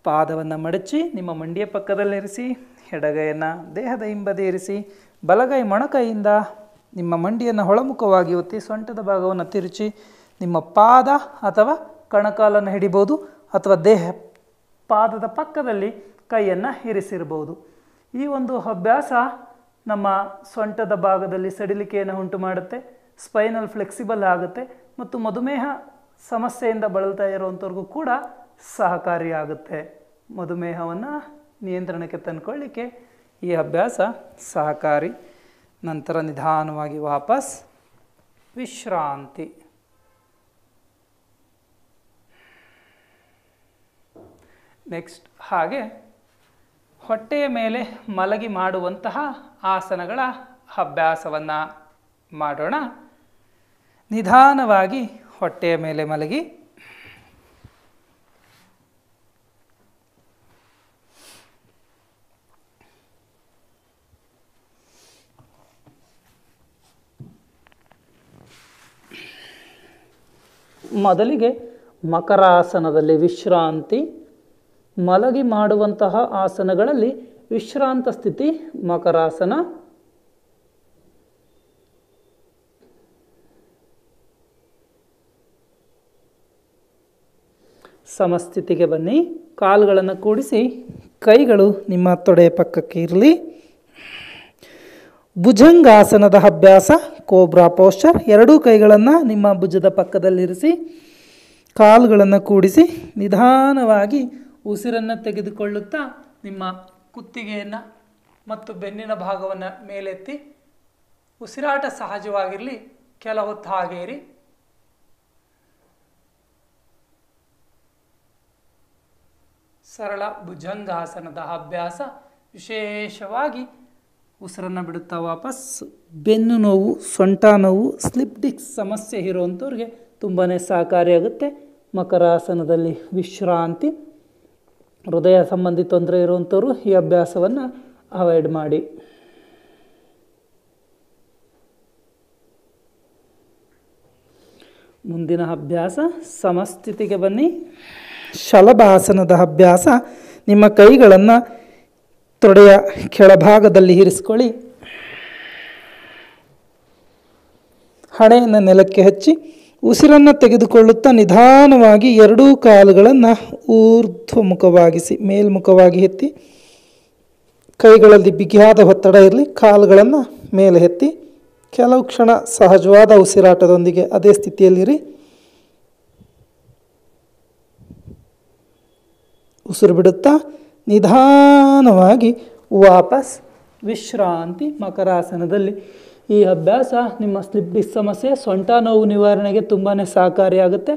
ಪಾದವನ್ನು ಮಡಚಿ ನಿಮ್ಮ ಮಂಡಿಯ ಪಕ್ಕದಲ್ಲಿರಿಸಿ ಎಡಗೈಯನ್ನು ದೇಹದ ಹಿಂಬದಿ ಇರಿಸಿ ಬಲಗೈ ಮೊಣಕೈಯಿಂದ ನಿಮ್ಮ ಮಂಡಿಯನ್ನು ಒಳಮುಖವಾಗಿ ಒತ್ತಿ ಸೊಂಟದ ಭಾಗವನ್ನು ತಿರುಚಿ ನಿಮ್ಮ ಪಾದ ಅಥವಾ ಕಣಕಾಲನ್ನು ಹಿಡಿಬೋದು ಅಥವಾ ಪಾದದ ಪಕ್ಕದಲ್ಲಿ ಕೈಯನ್ನು ಇರಿಸಿರ್ಬೋದು. ಈ ಒಂದು ಅಭ್ಯಾಸ ನಮ್ಮ ಸೊಂಟದ ಭಾಗದಲ್ಲಿ ಸಡಿಲಿಕೆಯನ್ನು ಉಂಟು ಮಾಡುತ್ತೆ, ಸ್ಪೈನಲ್ ಫ್ಲೆಕ್ಸಿಬಲ್ ಆಗುತ್ತೆ ಮತ್ತು ಮಧುಮೇಹ ಸಮಸ್ಯೆಯಿಂದ ಬಳಲ್ತಾ ಇರುವಂಥವ್ರಿಗೂ ಕೂಡ ಸಹಕಾರಿಯಾಗುತ್ತೆ. ಮಧುಮೇಹವನ್ನು ನಿಯಂತ್ರಣಕ್ಕೆ ತಂದುಕೊಳ್ಳಿಕ್ಕೆ ಈ ಅಭ್ಯಾಸ ಸಹಕಾರಿ. ನಂತರ ನಿಧಾನವಾಗಿ ವಾಪಸ್ ವಿಶ್ರಾಂತಿ. ನೆಕ್ಸ್ಟ್ ಹಾಗೆ ಹೊಟ್ಟೆಯ ಮೇಲೆ ಮಲಗಿ ಮಾಡುವಂತಹ ಆಸನಗಳ ಅಭ್ಯಾಸವನ್ನು ಮಾಡೋಣ. ನಿಧಾನವಾಗಿ ಹೊಟ್ಟೆಯ ಮೇಲೆ ಮಲಗಿ ಮೊದಲಿಗೆ ಮಕರಾಸನದಲ್ಲಿ ವಿಶ್ರಾಂತಿ. ಮಲಗಿ ಮಾಡುವಂತಹ ಆಸನಗಳಲ್ಲಿ ವಿಶ್ರಾಂತ ಸ್ಥಿತಿ ಮಕರಾಸನ. ಸಮಸ್ಥಿತಿಗೆ ಬನ್ನಿ. ಕಾಲುಗಳನ್ನು ಕೂಡಿಸಿ ಕೈಗಳು ನಿಮ್ಮ ತೊಡೆಯ ಪಕ್ಕಕ್ಕೆ ಇರಲಿ. ಭುಜಂಗಾಸನದ ಅಭ್ಯಾಸ ಕೋಬ್ರಾ ಪೋಸ್ಚರ್. ಎರಡೂ ಕೈಗಳನ್ನು ನಿಮ್ಮ ಭುಜದ ಪಕ್ಕದಲ್ಲಿರಿಸಿ ಕಾಲುಗಳನ್ನು ಕೂಡಿಸಿ ನಿಧಾನವಾಗಿ ಉಸಿರನ್ನು ತೆಗೆದುಕೊಳ್ಳುತ್ತಾ ನಿಮ್ಮ ಕುತ್ತಿಗೆಯನ್ನು ಮತ್ತು ಬೆನ್ನಿನ ಭಾಗವನ್ನು ಮೇಲೆತ್ತಿ ಉಸಿರಾಟ ಸಹಜವಾಗಿರಲಿ, ಕೆಲ ಹೊತ್ತು ಹಾಗೇ ಇರಿ. ಸರಳ ಭುಜಂಗಾಸನದ ಅಭ್ಯಾಸ. ವಿಶೇಷವಾಗಿ ಉಸಿರನ್ನು ಬಿಡುತ್ತಾ ವಾಪಸ್. ಬೆನ್ನು ನೋವು, ಸೊಂಟ ನೋವು, ಸ್ಲಿಪ್ ಡಿಸ್ಕ್ ಸಮಸ್ಯೆ ಇರುವಂಥವ್ರಿಗೆ ತುಂಬಾ ಸಹಕಾರಿಯಾಗುತ್ತೆ. ಮಕರಾಸನದಲ್ಲಿ ವಿಶ್ರಾಂತಿ. ಹೃದಯ ಸಂಬಂಧಿ ತೊಂದರೆ ಇರುವಂಥವರು ಈ ಅಭ್ಯಾಸವನ್ನು ಅವಾಯ್ಡ್ ಮಾಡಿ. ಮುಂದಿನ ಅಭ್ಯಾಸ ಸಮಸ್ಥಿತಿಗೆ ಬನ್ನಿ. ಶಲಭಾಸನದ ಅಭ್ಯಾಸ. ನಿಮ್ಮ ಕೈಗಳನ್ನು ತೊಡೆಯ ಕೆಳಭಾಗದಲ್ಲಿ ಇರಿಸ್ಕೊಳ್ಳಿ. ಹಣೆಯನ್ನು ನೆಲಕ್ಕೆ ಹಚ್ಚಿ ಉಸಿರನ್ನು ತೆಗೆದುಕೊಳ್ಳುತ್ತಾ ನಿಧಾನವಾಗಿ ಎರಡೂ ಕಾಲುಗಳನ್ನು ಊರ್ಧ್ವಮುಖವಾಗಿಸಿ ಮೇಲ್ಮುಖವಾಗಿ ಎತ್ತಿ ಕೈಗಳಲ್ಲಿ ಬಿಗಿಯಾದ ಒತ್ತಡ ಇರಲಿ. ಕಾಲುಗಳನ್ನು ಮೇಲೆ ಎತ್ತಿ ಕೆಲವು ಕ್ಷಣ ಸಹಜವಾದ ಉಸಿರಾಟದೊಂದಿಗೆ ಅದೇ ಸ್ಥಿತಿಯಲ್ಲಿರಿ. ಉಸಿರು ಬಿಡುತ್ತಾ ನಿಧಾನವಾಗಿ ವಾಪಸ್ ವಿಶ್ರಾಂತಿ. ಮಕರಾಸನದಲ್ಲಿ ಈ ಅಭ್ಯಾಸ ನಿಮ್ಮ ಸ್ಲಿಪ್ ಡಿಸ್ಕ್ ಸಮಸ್ಯೆ, ಸೊಂಟ ನೋವು ನಿವಾರಣೆಗೆ ತುಂಬಾ ಸಹಕಾರಿಯಾಗುತ್ತೆ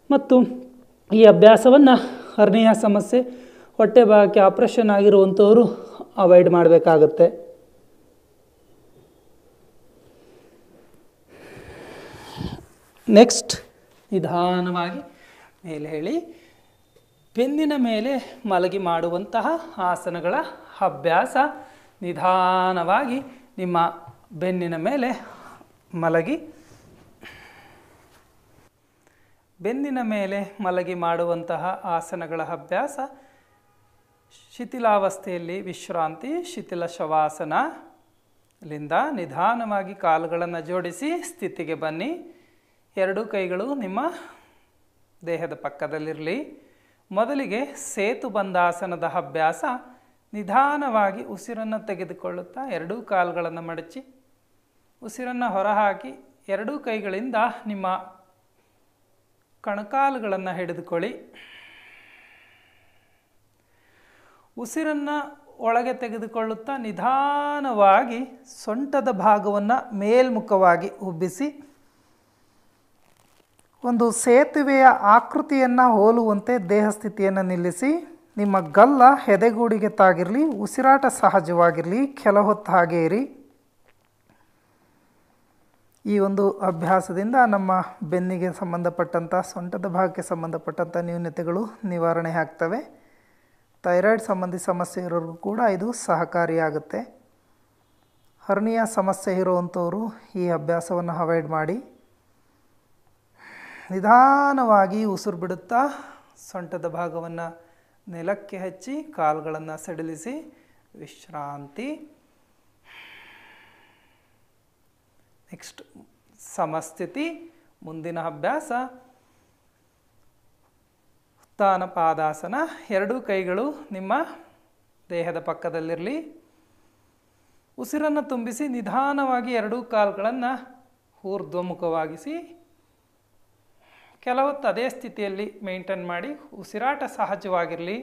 ಮತ್ತು ಈ ಅಭ್ಯಾಸವನ್ನು ಹರ್ನಿಯಾ ಸಮಸ್ಯೆ, ಹೊಟ್ಟೆ ಭಾಗಕ್ಕೆ ಆಪರೇಷನ್ ಆಗಿರುವಂಥವರು ಅವಾಯ್ಡ್ ಮಾಡಬೇಕಾಗತ್ತೆ. ನೆಕ್ಸ್ಟ್ ನಿಧಾನವಾಗಿ ಮೇಲೆ ಹೇಳಿ. ಬೆನ್ನಿನ ಮೇಲೆ ಮಲಗಿ ಮಾಡುವಂತಹ ಆಸನಗಳ ಅಭ್ಯಾಸ. ನಿಧಾನವಾಗಿ ನಿಮ್ಮ ಬೆನ್ನಿನ ಮೇಲೆ ಮಲಗಿ ಬೆನ್ನಿನ ಮೇಲೆ ಮಲಗಿ ಮಾಡುವಂತಹ ಆಸನಗಳ ಅಭ್ಯಾಸ. ಶಿಥಿಲಾವಸ್ಥೆಯಲ್ಲಿ ವಿಶ್ರಾಂತಿ, ಶಿಥಿಲ ಶವಾಸನ. ಅಲ್ಲಿಂದ ನಿಧಾನವಾಗಿ ಕಾಲುಗಳನ್ನು ಜೋಡಿಸಿ ಸ್ಥಿತಿಗೆ ಬನ್ನಿ. ಎರಡೂ ಕೈಗಳು ನಿಮ್ಮ ದೇಹದ ಪಕ್ಕದಲ್ಲಿರಲಿ. ಮೊದಲಿಗೆ ಸೇತುಬಂಧಾಸನದ ಅಭ್ಯಾಸ. ನಿಧಾನವಾಗಿ ಉಸಿರನ್ನು ತೆಗೆದುಕೊಳ್ಳುತ್ತಾ ಎರಡೂ ಕಾಲುಗಳನ್ನು ಮಡಚಿ ಉಸಿರನ್ನು ಹೊರಹಾಕಿ ಎರಡೂ ಕೈಗಳಿಂದ ನಿಮ್ಮ ಕಣಕಾಲುಗಳನ್ನು ಹಿಡಿದುಕೊಳ್ಳಿ. ಉಸಿರನ್ನು ಒಳಗೆ ತೆಗೆದುಕೊಳ್ಳುತ್ತಾ ನಿಧಾನವಾಗಿ ಸೊಂಟದ ಭಾಗವನ್ನು ಮೇಲ್ಮುಖವಾಗಿ ಉಬ್ಬಿಸಿ ಒಂದು ಸೇತುವೆಯ ಆಕೃತಿಯನ್ನು ಹೋಲುವಂತೆ ದೇಹ ಸ್ಥಿತಿಯನ್ನು ನಿಲ್ಲಿಸಿ. ನಿಮ್ಮ ಗಲ್ಲ ಎದೆಗೂಡಿಗೆ ತಾಗಿರಲಿ, ಉಸಿರಾಟ ಸಹಜವಾಗಿರಲಿ, ಕೆಲ ಹೊತ್ತು ಹಾಗೆ ಇರಿ. ಈ ಒಂದು ಅಭ್ಯಾಸದಿಂದ ನಮ್ಮ ಬೆನ್ನಿಗೆ ಸಂಬಂಧಪಟ್ಟಂಥ, ಸೊಂಟದ ಭಾಗಕ್ಕೆ ಸಂಬಂಧಪಟ್ಟಂಥ ನ್ಯೂನತೆಗಳು ನಿವಾರಣೆ ಆಗ್ತವೆ. ಥೈರಾಯ್ಡ್ ಸಂಬಂಧಿ ಸಮಸ್ಯೆ ಇರೋರಿಗೂ ಕೂಡ ಇದು ಸಹಕಾರಿಯಾಗುತ್ತೆ. ಹರ್ನಿಯಾ ಸಮಸ್ಯೆ ಇರುವಂಥವರು ಈ ಅಭ್ಯಾಸವನ್ನು ಅವಾಯ್ಡ್ ಮಾಡಿ. ನಿಧಾನವಾಗಿ ಉಸಿರು ಬಿಡುತ್ತಾ ಸೊಂಟದ ಭಾಗವನ್ನು ನೆಲಕ್ಕೆ ಹಚ್ಚಿ ಕಾಲುಗಳನ್ನು ಸಡಿಲಿಸಿ ವಿಶ್ರಾಂತಿ. ನೆಕ್ಸ್ಟ್ ಸಮಸ್ಥಿತಿ. ಮುಂದಿನ ಅಭ್ಯಾಸ ಉತ್ಥಾನ ಪಾದಾಸನ. ಎರಡೂ ಕೈಗಳು ನಿಮ್ಮ ದೇಹದ ಪಕ್ಕದಲ್ಲಿರಲಿ. ಉಸಿರನ್ನು ತುಂಬಿಸಿ ನಿಧಾನವಾಗಿ ಎರಡೂ ಕಾಲುಗಳನ್ನು ಊರ್ಧ್ವಮುಖವಾಗಿಸಿ ಕೆಲವೊತ್ತು ಅದೇ ಸ್ಥಿತಿಯಲ್ಲಿ ಮೇಂಟೈನ್ ಮಾಡಿ. ಉಸಿರಾಟ ಸಹಜವಾಗಿರಲಿ.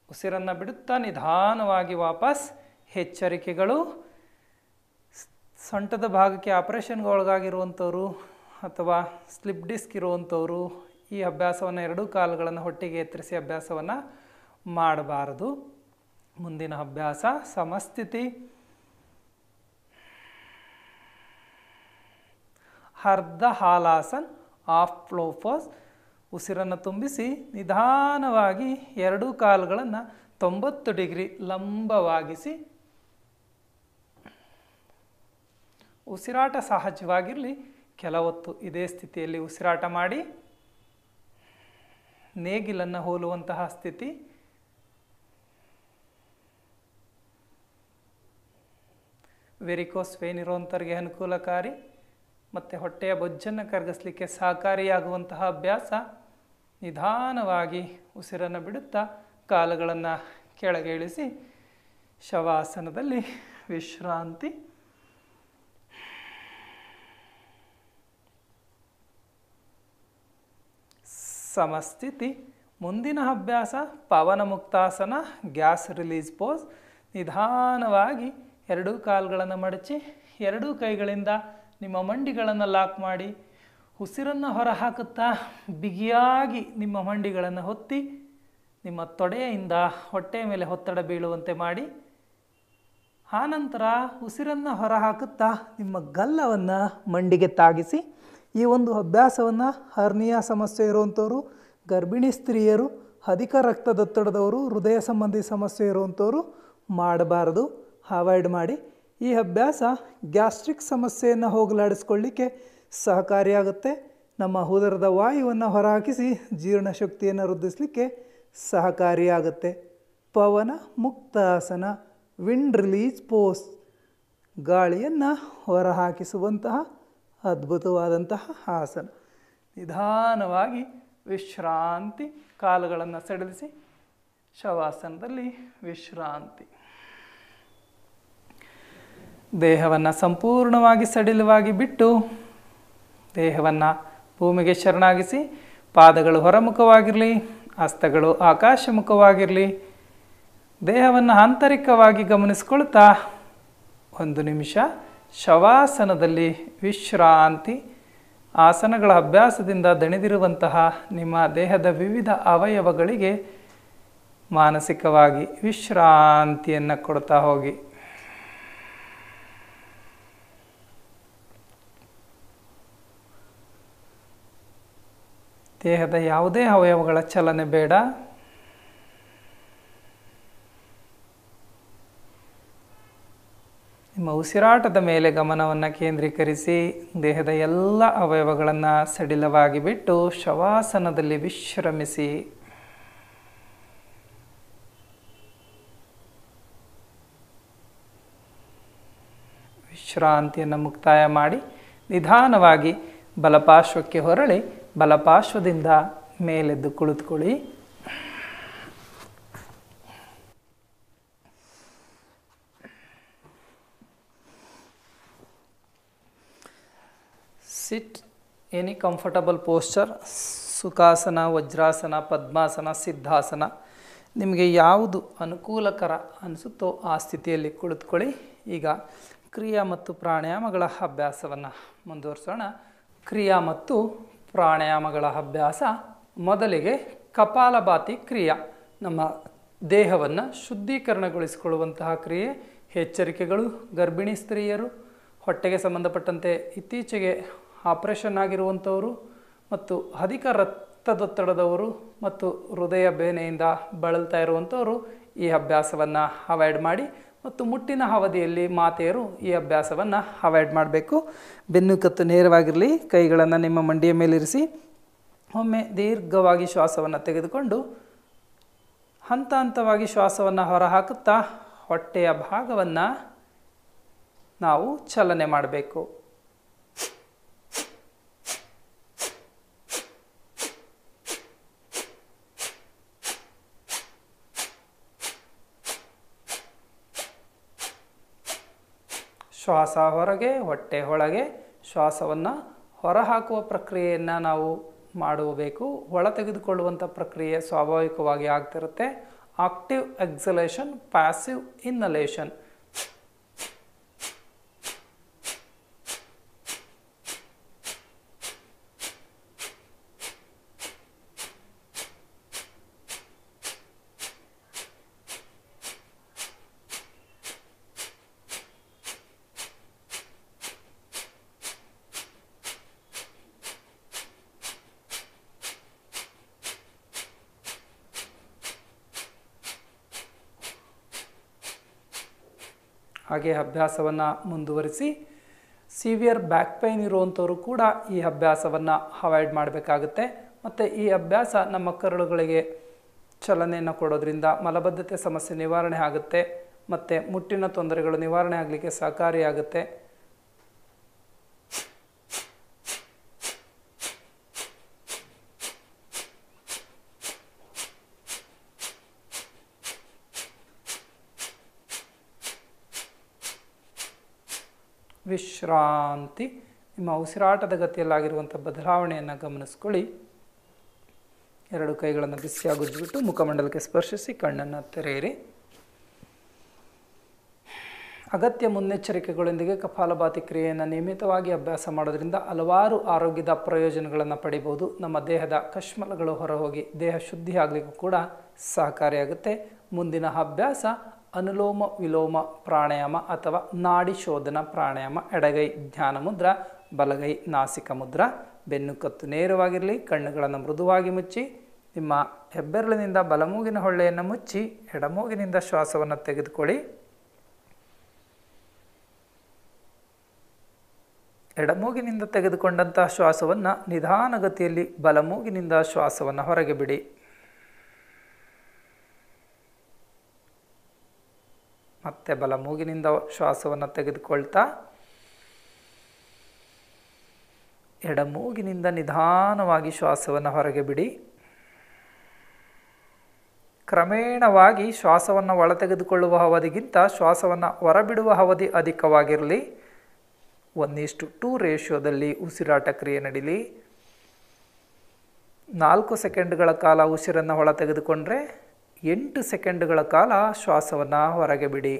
ಉಸಿರನ್ನು ಬಿಡುತ್ತಾ ನಿಧಾನವಾಗಿ ವಾಪಸ್. ಎಚ್ಚರಿಕೆಗಳು: ಸೊಂಟದ ಭಾಗಕ್ಕೆ ಆಪರೇಷನ್ಗೆ ಒಳಗಾಗಿರುವಂಥವರು ಅಥವಾ ಸ್ಲಿಪ್ ಡಿಸ್ಕ್ ಇರುವಂಥವರು ಈ ಅಭ್ಯಾಸವನ್ನು ಎರಡೂ ಕಾಲುಗಳನ್ನು ಒಟ್ಟಿಗೆ ಎತ್ತರಿಸಿ ಅಭ್ಯಾಸವನ್ನು ಮಾಡಬಾರದು. ಮುಂದಿನ ಅಭ್ಯಾಸ ಸಮಸ್ಥಿತಿ. ಅರ್ಧ ಹಾಲಾಸನ್, ಆಫ್ ಫ್ಲೋ ಪೋಸ್. ಉಸಿರನ್ನು ತುಂಬಿಸಿ ನಿಧಾನವಾಗಿ ಎರಡೂ ಕಾಲುಗಳನ್ನು 90 ಡಿಗ್ರಿ ಲಂಬವಾಗಿಸಿ ಉಸಿರಾಟ ಸಹಜವಾಗಿರಲಿ. ಕೆಲವೊತ್ತು ಇದೇ ಸ್ಥಿತಿಯಲ್ಲಿ ಉಸಿರಾಟ ಮಾಡಿ. ನೇಗಿಲನ್ನು ಹೋಲುವಂತಹ ಸ್ಥಿತಿ. ವೆರಿಕೋಸ್ ವೇನ್ ಇರುವಂಥವ್ರಿಗೆ ಅನುಕೂಲಕಾರಿ ಮತ್ತು ಹೊಟ್ಟೆಯ ಬೊಜ್ಜನ್ನು ಕರಗಿಸಲಿಕ್ಕೆ ಸಹಕಾರಿಯಾಗುವಂತಹ ಅಭ್ಯಾಸ. ನಿಧಾನವಾಗಿ ಉಸಿರನ್ನು ಬಿಡುತ್ತಾ ಕಾಲುಗಳನ್ನು ಕೆಳಗೆ ಇಳಿಸಿ ಶವಾಸನದಲ್ಲಿ ವಿಶ್ರಾಂತಿ. ಸಮಸ್ಥಿತಿ. ಮುಂದಿನ ಅಭ್ಯಾಸ ಪವನ ಮುಕ್ತಾಸನ, ಗ್ಯಾಸ್ ರಿಲೀಸ್ ಪೋಸ್. ನಿಧಾನವಾಗಿ ಎರಡೂ ಕಾಲುಗಳನ್ನು ಮಡಚಿ ಎರಡೂ ಕೈಗಳಿಂದ ನಿಮ್ಮ ಮಂಡಿಗಳನ್ನು ಲಾಕ್ ಮಾಡಿ ಉಸಿರನ್ನು ಹೊರಹಾಕುತ್ತಾ ಬಿಗಿಯಾಗಿ ನಿಮ್ಮ ಮಂಡಿಗಳನ್ನು ಹೊತ್ತಿ ನಿಮ್ಮ ತೊಡೆಯಿಂದ ಹೊಟ್ಟೆಯ ಮೇಲೆ ಒತ್ತಡ ಬೀಳುವಂತೆ ಮಾಡಿ. ಆನಂತರ ಉಸಿರನ್ನು ಹೊರಹಾಕುತ್ತಾ ನಿಮ್ಮ ಗಲ್ಲವನ್ನು ಮಂಡಿಗೆ ತಾಗಿಸಿ. ಈ ಒಂದು ಅಭ್ಯಾಸವನ್ನು ಹರ್ನಿಯಾ ಸಮಸ್ಯೆ ಇರುವಂಥವರು, ಗರ್ಭಿಣಿ ಸ್ತ್ರೀಯರು, ಅಧಿಕ ರಕ್ತದೊತ್ತಡದವರು, ಹೃದಯ ಸಂಬಂಧಿ ಸಮಸ್ಯೆ ಇರುವಂಥವರು ಮಾಡಬಾರದು, ಅವಾಯ್ಡ್ ಮಾಡಿ. ಈ ಅಭ್ಯಾಸ ಗ್ಯಾಸ್ಟ್ರಿಕ್ ಸಮಸ್ಯೆಯನ್ನು ಹೋಗಲಾಡಿಸ್ಕೊಳ್ಳಿಕ್ಕೆ ಸಹಕಾರಿಯಾಗುತ್ತೆ. ನಮ್ಮ ಉದರದ ವಾಯುವನ್ನು ಹೊರಹಾಕಿಸಿ ಜೀರ್ಣಶಕ್ತಿಯನ್ನು ವೃದ್ಧಿಸಲಿಕ್ಕೆ ಸಹಕಾರಿಯಾಗುತ್ತೆ. ಪವನ ಮುಕ್ತಾಸನ, ವಿಂಡ್ ರಿಲೀಸ್ ಪೋಸ್. ಗಾಳಿಯನ್ನು ಹೊರಹಾಕಿಸುವಂತಹ ಅದ್ಭುತವಾದಂತಹ ಆಸನ. ನಿಧಾನವಾಗಿ ವಿಶ್ರಾಂತಿ. ಕಾಲುಗಳನ್ನು ಸಡಿಲಿಸಿ ಶವಾಸನದಲ್ಲಿ ವಿಶ್ರಾಂತಿ. ದೇಹವನ್ನು ಸಂಪೂರ್ಣವಾಗಿ ಸಡಿಲವಾಗಿ ಬಿಟ್ಟು ದೇಹವನ್ನು ಭೂಮಿಗೆ ಶರಣಾಗಿಸಿ. ಪಾದಗಳು ಹೊರಮುಖವಾಗಿರಲಿ, ಹಸ್ತಗಳು ಆಕಾಶಮುಖವಾಗಿರಲಿ. ದೇಹವನ್ನು ಆಂತರಿಕವಾಗಿ ಗಮನಿಸ್ಕೊಳ್ತಾ 1 ನಿಮಿಷ ಶವಾಸನದಲ್ಲಿ ವಿಶ್ರಾಂತಿ. ಆಸನಗಳ ಅಭ್ಯಾಸದಿಂದ ದಣಿದಿರುವಂತಹ ನಿಮ್ಮ ದೇಹದ ವಿವಿಧ ಅವಯವಗಳಿಗೆ ಮಾನಸಿಕವಾಗಿ ವಿಶ್ರಾಂತಿಯನ್ನು ಕೊಡ್ತಾ ಹೋಗಿ. ದೇಹದ ಯಾವುದೇ ಅವಯವಗಳ ಚಲನೆ ಬೇಡ. ನಿಮ್ಮ ಉಸಿರಾಟದ ಮೇಲೆ ಗಮನವನ್ನು ಕೇಂದ್ರೀಕರಿಸಿ ದೇಹದ ಎಲ್ಲ ಅವಯವಗಳನ್ನು ಸಡಿಲವಾಗಿ ಬಿಟ್ಟು ಶವಾಸನದಲ್ಲಿ ವಿಶ್ರಮಿಸಿ. ವಿಶ್ರಾಂತಿಯನ್ನು ಮುಕ್ತಾಯ ಮಾಡಿ ನಿಧಾನವಾಗಿ ಬಲಪಾರ್ಶ್ವಕ್ಕೆ ಹೊರಳಿ ಬಲಪಾರ್ಶ್ವದಿಂದ ಮೇಲೆದ್ದು ಕುಳಿತುಕೊಳ್ಳಿ. ಸಿಟ್ ಎನಿ ಕಂಫರ್ಟಬಲ್ ಪೋಸ್ಚರ್, ಸುಖಾಸನ, ವಜ್ರಾಸನ, ಪದ್ಮಾಸನ, ಸಿದ್ಧಾಸನ, ನಿಮಗೆ ಯಾವುದು ಅನುಕೂಲಕರ ಅನಿಸುತ್ತೋ ಆ ಸ್ಥಿತಿಯಲ್ಲಿ ಕುಳಿತುಕೊಳ್ಳಿ. ಈಗ ಕ್ರಿಯಾ ಮತ್ತು ಪ್ರಾಣಾಯಾಮಗಳ ಅಭ್ಯಾಸವನ್ನು ಮುಂದುವರಿಸೋಣ. ಕ್ರಿಯಾ ಮತ್ತು ಪ್ರಾಣಾಯಾಮಗಳ ಅಭ್ಯಾಸ. ಮೊದಲಿಗೆ ಕಪಾಲಭಾತಿ ಕ್ರಿಯಾ, ನಮ್ಮ ದೇಹವನ್ನು ಶುದ್ಧೀಕರಣಗೊಳಿಸಿಕೊಳ್ಳುವಂತಹ ಕ್ರಿಯೆ. ಎಚ್ಚರಿಕೆಗಳು: ಗರ್ಭಿಣಿ ಸ್ತ್ರೀಯರು, ಹೊಟ್ಟೆಗೆ ಸಂಬಂಧಪಟ್ಟಂತೆ ಇತ್ತೀಚೆಗೆ ಆಪರೇಷನ್ ಆಗಿರುವಂಥವರು ಮತ್ತು ಅಧಿಕ ರಕ್ತದೊತ್ತಡದವರು ಮತ್ತು ಹೃದಯ ಬೇನೆಯಿಂದ ಬಳಲ್ತಾ ಇರುವಂಥವರು ಈ ಅಭ್ಯಾಸವನ್ನು ಅವಾಯ್ಡ್ ಮಾಡಿ. ಮತ್ತು ಮುಟ್ಟಿನ ಅವಧಿಯಲ್ಲಿ ಮಾತೆಯರು ಈ ಅಭ್ಯಾಸವನ್ನು ಅವಾಯ್ಡ್ ಮಾಡಬೇಕು. ಬೆನ್ನು ಕತ್ತು ನೇರವಾಗಿರಲಿ. ಕೈಗಳನ್ನು ನಿಮ್ಮ ಮಂಡಿಯ ಮೇಲಿರಿಸಿ ಒಮ್ಮೆ ದೀರ್ಘವಾಗಿ ಶ್ವಾಸವನ್ನು ತೆಗೆದುಕೊಂಡು ಹಂತ ಹಂತವಾಗಿ ಶ್ವಾಸವನ್ನು ಹೊರಹಾಕುತ್ತಾ ಹೊಟ್ಟೆಯ ಭಾಗವನ್ನು ನಾವು ಚಲನೆ ಮಾಡಬೇಕು. ಶ್ವಾಸ ಹೊರಗೆ, ಹೊಟ್ಟೆ ಒಳಗೆ ಶ್ವಾಸವನ್ನು ಹೊರಹಾಕುವ ಪ್ರಕ್ರಿಯೆಯನ್ನು ನಾವು ಮಾಡಬೇಕು. ಒಳ ತೆಗೆದುಕೊಳ್ಳುವಂಥ ಪ್ರಕ್ರಿಯೆ ಸ್ವಾಭಾವಿಕವಾಗಿ ಆಗ್ತಿರುತ್ತೆ. Active exhalation, passive inhalation. ಹಾಗೆ ಅಭ್ಯಾಸವನ್ನು ಮುಂದುವರಿಸಿ. ಸಿವಿಯರ್ ಬ್ಯಾಕ್ ಪೈನ್ ಇರುವಂಥವರು ಕೂಡ ಈ ಅಭ್ಯಾಸವನ್ನು ಅವಾಯ್ಡ್ ಮಾಡಬೇಕಾಗುತ್ತೆ. ಮತ್ತು ಈ ಅಭ್ಯಾಸ ನಮ್ಮ ಕರುಳುಗಳಿಗೆ ಚಲನೆಯನ್ನು ಕೊಡೋದ್ರಿಂದ ಮಲಬದ್ಧತೆ ಸಮಸ್ಯೆ ನಿವಾರಣೆ ಆಗುತ್ತೆ ಮತ್ತು ಮುಟ್ಟಿನ ತೊಂದರೆಗಳು ನಿವಾರಣೆ ಆಗಲಿಕ್ಕೆ ಸಹಕಾರಿಯಾಗುತ್ತೆ. ವಿಶ್ರಾಂತಿ. ನಿಮ್ಮ ಉಸಿರಾಟದ ಗತಿಯಲ್ಲಾಗಿರುವಂಥ ಬದಲಾವಣೆಯನ್ನು ಗಮನಿಸ್ಕೊಳ್ಳಿ. ಎರಡು ಕೈಗಳನ್ನು ಬಿಸಿಯಾಗಿ ಉಜ್ಜಿಬಿಟ್ಟು ಮುಖಮಂಡಲಕ್ಕೆ ಸ್ಪರ್ಶಿಸಿ ಕಣ್ಣನ್ನು ತೆರೆಯಿರಿ. ಅಗತ್ಯ ಮುನ್ನೆಚ್ಚರಿಕೆಗಳೊಂದಿಗೆ ಕಪಾಲಭಾತಿ ಕ್ರಿಯೆಯನ್ನು ನಿಯಮಿತವಾಗಿ ಅಭ್ಯಾಸ ಮಾಡೋದ್ರಿಂದ ಹಲವಾರು ಆರೋಗ್ಯದ ಪ್ರಯೋಜನಗಳನ್ನು ಪಡಿಬೋದು. ನಮ್ಮ ದೇಹದ ಕಶ್ಮಲಗಳು ಹೊರಹೋಗಿ ದೇಹ ಶುದ್ಧಿ ಆಗಲಿಕ್ಕೂ ಕೂಡ ಸಹಕಾರಿಯಾಗುತ್ತೆ. ಮುಂದಿನ ಅಭ್ಯಾಸ ಅನುಲೋಮ ವಿಲೋಮ ಪ್ರಾಣಾಯಾಮ ಅಥವಾ ನಾಡಿ ಶೋಧನ ಪ್ರಾಣಾಯಾಮ. ಎಡಗೈ ಧ್ಯಾನ ಮುದ್ರ, ಬಲಗೈ ನಾಸಿಕ ಮುದ್ರ. ಬೆನ್ನು ಕತ್ತು ನೇರವಾಗಿರಲಿ. ಕಣ್ಣುಗಳನ್ನು ಮೃದುವಾಗಿ ಮುಚ್ಚಿ ನಿಮ್ಮ ಹೆಬ್ಬೆರಳಿನಿಂದ ಬಲಮೂಗಿನ ಹೊಳ್ಳೆಯನ್ನು ಮುಚ್ಚಿ ಎಡಮೂಗಿನಿಂದ ಶ್ವಾಸವನ್ನು ತೆಗೆದುಕೊಳ್ಳಿ. ಎಡಮೂಗಿನಿಂದ ತೆಗೆದುಕೊಂಡಂತಹ ಶ್ವಾಸವನ್ನು ನಿಧಾನಗತಿಯಲ್ಲಿ ಬಲಮೂಗಿನಿಂದ ಶ್ವಾಸವನ್ನು ಹೊರಗೆ ಬಿಡಿ. ಮತ್ತೆ ಬಲಮೂಗಿನಿಂದ ಶ್ವಾಸವನ್ನು ತೆಗೆದುಕೊಳ್ತಾ ಎಡಮೂಗಿನಿಂದ ನಿಧಾನವಾಗಿ ಶ್ವಾಸವನ್ನು ಹೊರಗೆ ಬಿಡಿ. ಕ್ರಮೇಣವಾಗಿ ಶ್ವಾಸವನ್ನು ಒಳ ತೆಗೆದುಕೊಳ್ಳುವ ಅವಧಿಗಿಂತ ಶ್ವಾಸವನ್ನು ಹೊರಬಿಡುವ ಅವಧಿ ಅಧಿಕವಾಗಿರಲಿ. 1:2 ರೇಷಿಯೋದಲ್ಲಿ ಉಸಿರಾಟ ಕ್ರಿಯೆ ನಡೀಲಿ. 4 ಸೆಕೆಂಡ್ಗಳ ಕಾಲ ಉಸಿರನ್ನು ಒಳ ತೆಗೆದುಕೊಂಡ್ರೆ 8 ಸೆಕೆಂಡ್ಗಳ ಕಾಲ ಶ್ವಾಸವನ್ನು ಹೊರಗೆ ಬಿಡಿ.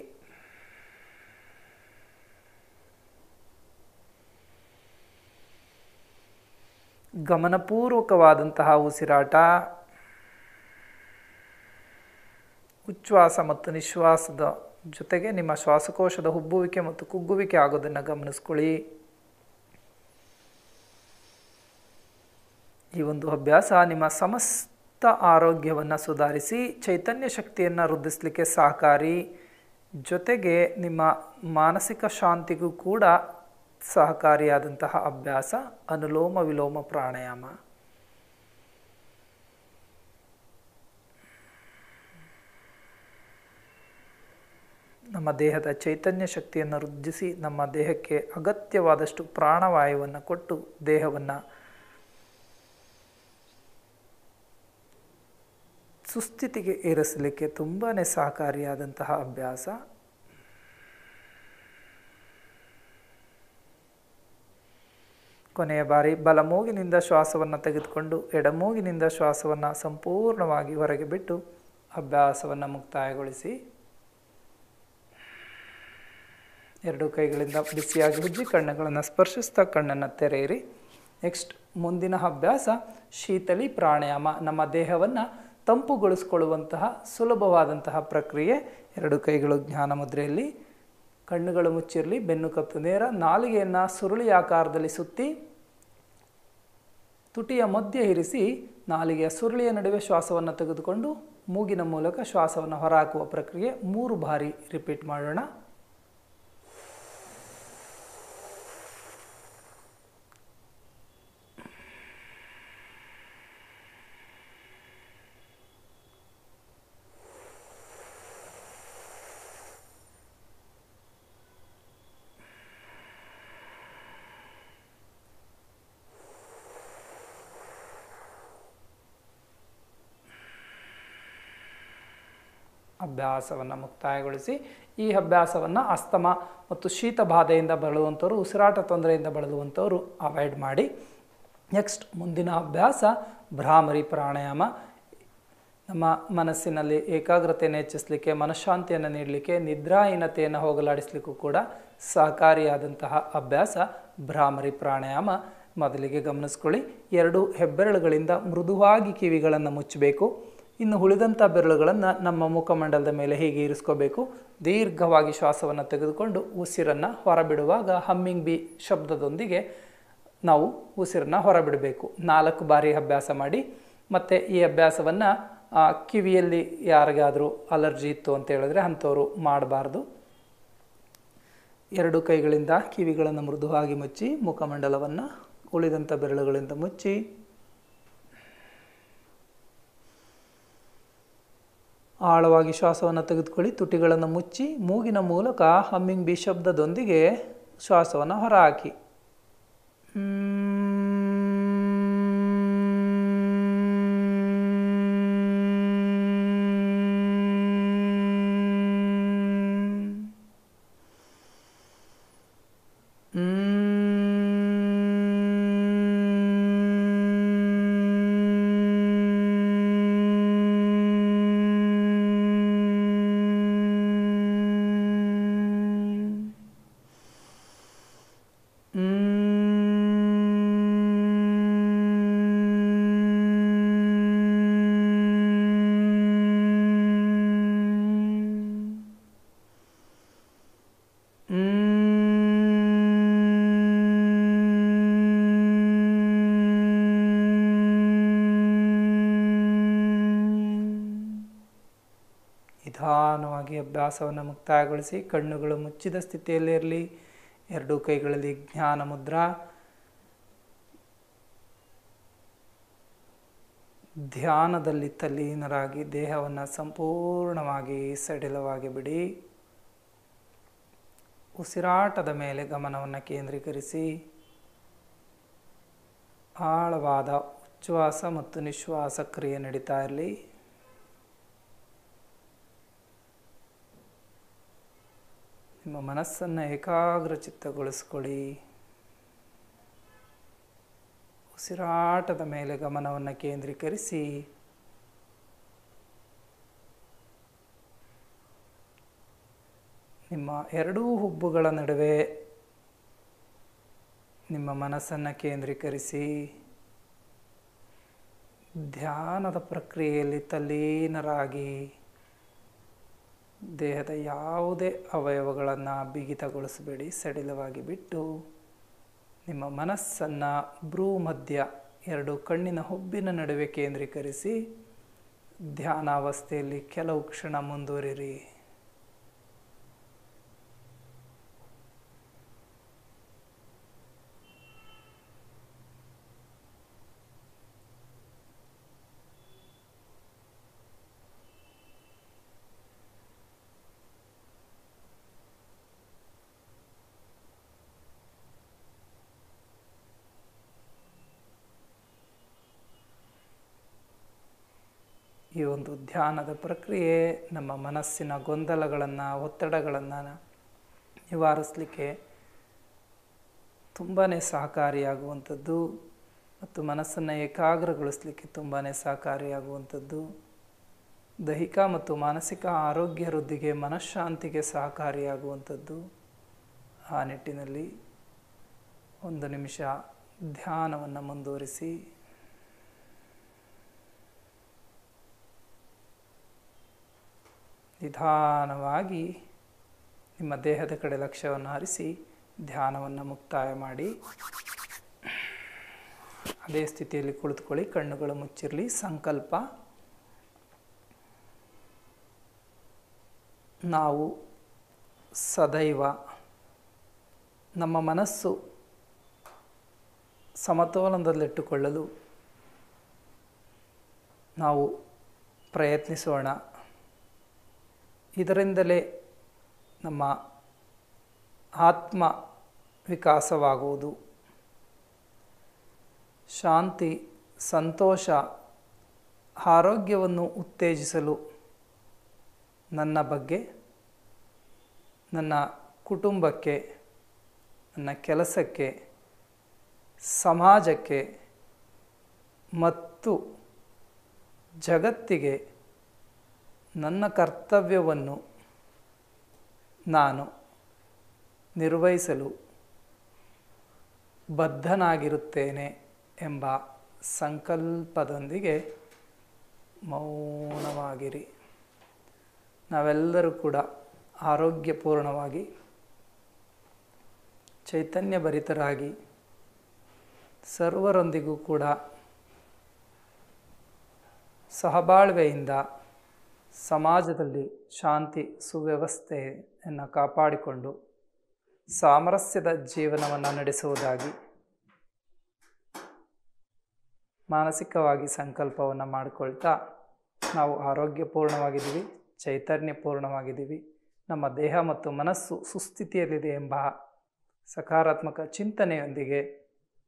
ಗಮನಪೂರ್ವಕವಾದಂತಹ ಉಸಿರಾಟ. ಉಚ್ಛ್ವಾಸ ಮತ್ತು ನಿಶ್ವಾಸದ ಜೊತೆಗೆ ನಿಮ್ಮ ಶ್ವಾಸಕೋಶದ ಹುಬ್ಬುವಿಕೆ ಮತ್ತು ಕುಗ್ಗುವಿಕೆ ಆಗೋದನ್ನು ಗಮನಿಸ್ಕೊಳ್ಳಿ. ಈ ಒಂದು ಅಭ್ಯಾಸ ನಿಮ್ಮ ಸಮಸ್ತ ಆರೋಗ್ಯವನ್ನು ಸುಧಾರಿಸಿ ಚೈತನ್ಯ ಶಕ್ತಿಯನ್ನು ವೃದ್ಧಿಸಲಿಕ್ಕೆ ಸಹಕಾರಿ. ಜೊತೆಗೆ ನಿಮ್ಮ ಮಾನಸಿಕ ಶಾಂತಿಗೂ ಕೂಡ ಸಹಕಾರಿಯಾದಂತಹ ಅಭ್ಯಾಸ ಅನುಲೋಮ ವಿಲೋಮ ಪ್ರಾಣಾಯಾಮ. ನಮ್ಮ ದೇಹದ ಚೈತನ್ಯ ಶಕ್ತಿಯನ್ನು ವೃದ್ಧಿಸಿ ನಮ್ಮ ದೇಹಕ್ಕೆ ಅಗತ್ಯವಾದಷ್ಟು ಪ್ರಾಣವಾಯುವನ್ನು ಕೊಟ್ಟು ದೇಹವನ್ನು ಸುಸ್ಥಿತಿಗೆ ಏರಿಸಲಿಕ್ಕೆ ತುಂಬಾ ಸಹಕಾರಿಯಾದಂತಹ ಅಭ್ಯಾಸ. ಕೊನೆಯ ಬಾರಿ ಬಲಮೂಗಿನಿಂದ ಶ್ವಾಸವನ್ನು ತೆಗೆದುಕೊಂಡು ಎಡಮೂಗಿನಿಂದ ಶ್ವಾಸವನ್ನು ಸಂಪೂರ್ಣವಾಗಿ ಹೊರಗೆ ಬಿಟ್ಟು ಅಭ್ಯಾಸವನ್ನು ಮುಕ್ತಾಯಗೊಳಿಸಿ. ಎರಡು ಕೈಗಳಿಂದ ಬಿಸಿಯಾಗಿ ಉಜ್ಜಿ ಕಣ್ಣುಗಳನ್ನು ಸ್ಪರ್ಶಿಸ್ತಾ ಕಣ್ಣನ್ನು ತೆರೆಯಿರಿ. ನೆಕ್ಸ್ಟ್ ಮುಂದಿನ ಅಭ್ಯಾಸ ಶೀತಲಿ ಪ್ರಾಣಾಯಾಮ. ನಮ್ಮ ದೇಹವನ್ನು ತಂಪುಗೊಳಿಸ್ಕೊಳ್ಳುವಂತಹ ಸುಲಭವಾದಂತಹ ಪ್ರಕ್ರಿಯೆ. ಎರಡು ಕೈಗಳು ಜ್ಞಾನ ಮುದ್ರೆಯಲ್ಲಿ, ಕಣ್ಣುಗಳು ಮುಚ್ಚಿರಲಿ, ಬೆನ್ನು ಕತ್ತು ನೇರ, ನಾಲಿಗೆಯನ್ನು ಸುರುಳಿ ಆಕಾರದಲ್ಲಿ ಸುತ್ತಿ ತುಟಿಯ ಮಧ್ಯೆ ಇರಿಸಿ ನಾಲಿಗೆಯ ಸುರುಳಿಯ ನಡುವೆ ಶ್ವಾಸವನ್ನು ತೆಗೆದುಕೊಂಡು ಮೂಗಿನ ಮೂಲಕ ಶ್ವಾಸವನ್ನು ಹೊರಹಾಕುವ ಪ್ರಕ್ರಿಯೆ 3 ಬಾರಿ ರಿಪೀಟ್ ಮಾಡೋಣ. ಅಭ್ಯಾಸವನ್ನು ಮುಕ್ತಾಯಗೊಳಿಸಿ. ಈ ಅಭ್ಯಾಸವನ್ನು ಅಸ್ತಮ ಮತ್ತು ಶೀತ ಬಾಧೆಯಿಂದ ಬಳಲುವಂಥವ್ರು, ಉಸಿರಾಟ ತೊಂದರೆಯಿಂದ ಬಳಲುವಂಥವ್ರು ಅವಾಯ್ಡ್ ಮಾಡಿ. ನೆಕ್ಸ್ಟ್ ಮುಂದಿನ ಅಭ್ಯಾಸ ಭ್ರಾಮರಿ ಪ್ರಾಣಾಯಾಮ. ನಮ್ಮ ಮನಸ್ಸಿನಲ್ಲಿ ಏಕಾಗ್ರತೆಯನ್ನು ಹೆಚ್ಚಿಸಲಿಕ್ಕೆ, ಮನಃಶಾಂತಿಯನ್ನು ನೀಡಲಿಕ್ಕೆ, ನಿದ್ರಾಹೀನತೆಯನ್ನು ಹೋಗಲಾಡಿಸಲಿಕ್ಕೂ ಕೂಡ ಸಹಕಾರಿಯಾದಂತಹ ಅಭ್ಯಾಸ ಭ್ರಾಮರಿ ಪ್ರಾಣಾಯಾಮ. ಮೊದಲಿಗೆ ಗಮನಿಸ್ಕೊಳ್ಳಿ, 2 ಹೆಬ್ಬೆರಳುಗಳಿಂದ ಮೃದುವಾಗಿ ಕಿವಿಗಳನ್ನು ಮುಚ್ಚಬೇಕು. ಇನ್ನು ಉಳಿದಂಥ ಬೆರಳುಗಳನ್ನು ನಮ್ಮ ಮುಖಮಂಡಲದ ಮೇಲೆ ಹೀಗೆ ಇರಿಸ್ಕೋಬೇಕು. ದೀರ್ಘವಾಗಿ ಶ್ವಾಸವನ್ನು ತೆಗೆದುಕೊಂಡು ಉಸಿರನ್ನು ಹೊರಬಿಡುವಾಗ ಹಮ್ಮಿಂಗ್ ಬಿ ಶಬ್ದದೊಂದಿಗೆ ನಾವು ಉಸಿರನ್ನು ಹೊರಬಿಡಬೇಕು. 4 ಬಾರಿ ಅಭ್ಯಾಸ ಮಾಡಿ. ಮತ್ತು ಈ ಅಭ್ಯಾಸವನ್ನು ಕಿವಿಯಲ್ಲಿ ಯಾರಿಗಾದರೂ ಅಲರ್ಜಿ ಇತ್ತು ಅಂತ ಹೇಳಿದ್ರೆ ಅಂಥವರು ಮಾಡಬಾರ್ದು. 2 ಕೈಗಳಿಂದ ಕಿವಿಗಳನ್ನು ಮೃದುವಾಗಿ ಮುಚ್ಚಿ ಮುಖಮಂಡಲವನ್ನು ಉಳಿದಂಥ ಬೆರಳುಗಳಿಂದ ಮುಚ್ಚಿ ಆಳವಾಗಿ ಶ್ವಾಸವನ್ನು ತೆಗೆದುಕೊಳ್ಳಿ. ತುಟಿಗಳನ್ನು ಮುಚ್ಚಿ ಮೂಗಿನ ಮೂಲಕ ಹಮ್ಮಿಂಗ್ ಬಿ ಶಬ್ದದೊಂದಿಗೆ ಶ್ವಾಸವನ್ನು ಹೊರಹಾಕಿ. ನಿಧಾನವಾಗಿ ಅಭ್ಯಾಸವನ್ನು ಮುಕ್ತಾಯಗೊಳಿಸಿ. ಕಣ್ಣುಗಳು ಮುಚ್ಚಿದ ಸ್ಥಿತಿಯಲ್ಲಿರಲಿ. 2 ಕೈಗಳಲ್ಲಿ ಜ್ಞಾನ ಮುದ್ರಾ. ಧ್ಯಾನದಲ್ಲಿ ತಲ್ಲೀನರಾಗಿ ದೇಹವನ್ನು ಸಂಪೂರ್ಣವಾಗಿ ಸಡಿಲವಾಗಿ ಬಿಡಿ. ಉಸಿರಾಟದ ಮೇಲೆ ಗಮನವನ್ನು ಕೇಂದ್ರೀಕರಿಸಿ. ಆಳವಾದ ಉಚ್ಛ್ವಾಸ ಮತ್ತು ನಿಶ್ವಾಸ ಕ್ರಿಯೆ ನಡೀತಾ ಇರಲಿ. ನಿಮ್ಮ ಮನಸ್ಸನ್ನು ಏಕಾಗ್ರಚಿತ್ತಗೊಳಿಸ್ಕೊಳ್ಳಿ. ಉಸಿರಾಟದ ಮೇಲೆ ಗಮನವನ್ನು ಕೇಂದ್ರೀಕರಿಸಿ. ನಿಮ್ಮ 2 ಹುಬ್ಬುಗಳ ನಡುವೆ ನಿಮ್ಮ ಮನಸ್ಸನ್ನು ಕೇಂದ್ರೀಕರಿಸಿ. ಧ್ಯಾನದ ಪ್ರಕ್ರಿಯೆಯಲ್ಲಿ ತಲ್ಲೀನರಾಗಿ ದೇಹದ ಯಾವುದೇ ಅವಯವಗಳನ್ನು ಬಿಗಿತಗೊಳಿಸಬೇಡಿ. ಸಡಿಲವಾಗಿ ಬಿಟ್ಟು ನಿಮ್ಮ ಮನಸ್ಸನ್ನು ಭ್ರೂ ಮಧ್ಯ 2 ಕಣ್ಣಿನ ಹುಬ್ಬಿನ ನಡುವೆ ಕೇಂದ್ರೀಕರಿಸಿ ಧ್ಯಾನಾವಸ್ಥೆಯಲ್ಲಿ ಕೆಲವು ಕ್ಷಣ ಮುಂದುವರಿರಿ. ಈ ಒಂದು ಧ್ಯಾನದ ಪ್ರಕ್ರಿಯೆ ನಮ್ಮ ಮನಸ್ಸಿನ ಗೊಂದಲಗಳನ್ನು, ಒತ್ತಡಗಳನ್ನು ನಿವಾರಿಸಲಿಕ್ಕೆ ತುಂಬಾ ಸಹಕಾರಿಯಾಗುವಂಥದ್ದು ಮತ್ತು ಮನಸ್ಸನ್ನು ಏಕಾಗ್ರಗೊಳಿಸಲಿಕ್ಕೆ ತುಂಬಾ ಸಹಕಾರಿಯಾಗುವಂಥದ್ದು. ದೈಹಿಕ ಮತ್ತು ಮಾನಸಿಕ ಆರೋಗ್ಯ ವೃದ್ಧಿಗೆ, ಮನಃಶಾಂತಿಗೆ ಸಹಕಾರಿಯಾಗುವಂಥದ್ದು. ಆ ನಿಟ್ಟಿನಲ್ಲಿ 1 ನಿಮಿಷ ಧ್ಯಾನವನ್ನು ಮುಂದುವರಿಸಿ. ನಿಧಾನವಾಗಿ ನಿಮ್ಮ ದೇಹದ ಕಡೆ ಲಕ್ಷ್ಯವನ್ನು ಹರಿಸಿ ಧ್ಯಾನವನ್ನು ಮುಕ್ತಾಯ ಮಾಡಿ. ಅದೇ ಸ್ಥಿತಿಯಲ್ಲಿ ಕುಳಿತುಕೊಳ್ಳಿ, ಕಣ್ಣುಗಳು ಮುಚ್ಚಿರಲಿ. ಸಂಕಲ್ಪ: ನಾವು ಸದೈವ ನಮ್ಮ ಮನಸ್ಸು ಸಮತೋಲನದಲ್ಲಿಟ್ಟುಕೊಳ್ಳಲು ನಾವು ಪ್ರಯತ್ನಿಸೋಣ. ಇದರಿಂದಲೇ ನಮ್ಮ ಆತ್ಮ ವಿಕಾಸವಾಗುವುದು. ಶಾಂತಿ, ಸಂತೋಷ, ಆರೋಗ್ಯವನ್ನು ಉತ್ತೇಜಿಸಲು ನನ್ನ ಬಗ್ಗೆ, ನನ್ನ ಕುಟುಂಬಕ್ಕೆ, ನನ್ನ ಕೆಲಸಕ್ಕೆ, ಸಮಾಜಕ್ಕೆ ಮತ್ತು ಜಗತ್ತಿಗೆ ನನ್ನ ಕರ್ತವ್ಯವನ್ನು ನಾನು ನಿರ್ವಹಿಸಲು ಬದ್ಧನಾಗಿರುತ್ತೇನೆ ಎಂಬ ಸಂಕಲ್ಪದೊಂದಿಗೆ ಮೌನವಾಗಿರಿ. ನಾವೆಲ್ಲರೂ ಕೂಡ ಆರೋಗ್ಯಪೂರ್ಣವಾಗಿ, ಚೈತನ್ಯಭರಿತರಾಗಿ, ಸರ್ವರೊಂದಿಗೂ ಕೂಡ ಸಹಬಾಳ್ವೆಯಿಂದ ಸಮಾಜದಲ್ಲಿ ಶಾಂತಿ ಸುವ್ಯವಸ್ಥೆಯನ್ನು ಕಾಪಾಡಿಕೊಂಡು ಸಾಮರಸ್ಯದ ಜೀವನವನ್ನು ನಡೆಸುವುದಾಗಿ ಮಾನಸಿಕವಾಗಿ ಸಂಕಲ್ಪವನ್ನು ಮಾಡಿಕೊಳ್ತಾ, ನಾವು ಆರೋಗ್ಯಪೂರ್ಣವಾಗಿದ್ದೀವಿ, ಚೈತನ್ಯಪೂರ್ಣವಾಗಿದ್ದೀವಿ, ನಮ್ಮ ದೇಹ ಮತ್ತು ಮನಸ್ಸು ಸುಸ್ಥಿತಿಯಲ್ಲಿದೆ ಎಂಬ ಸಕಾರಾತ್ಮಕ ಚಿಂತನೆಯೊಂದಿಗೆ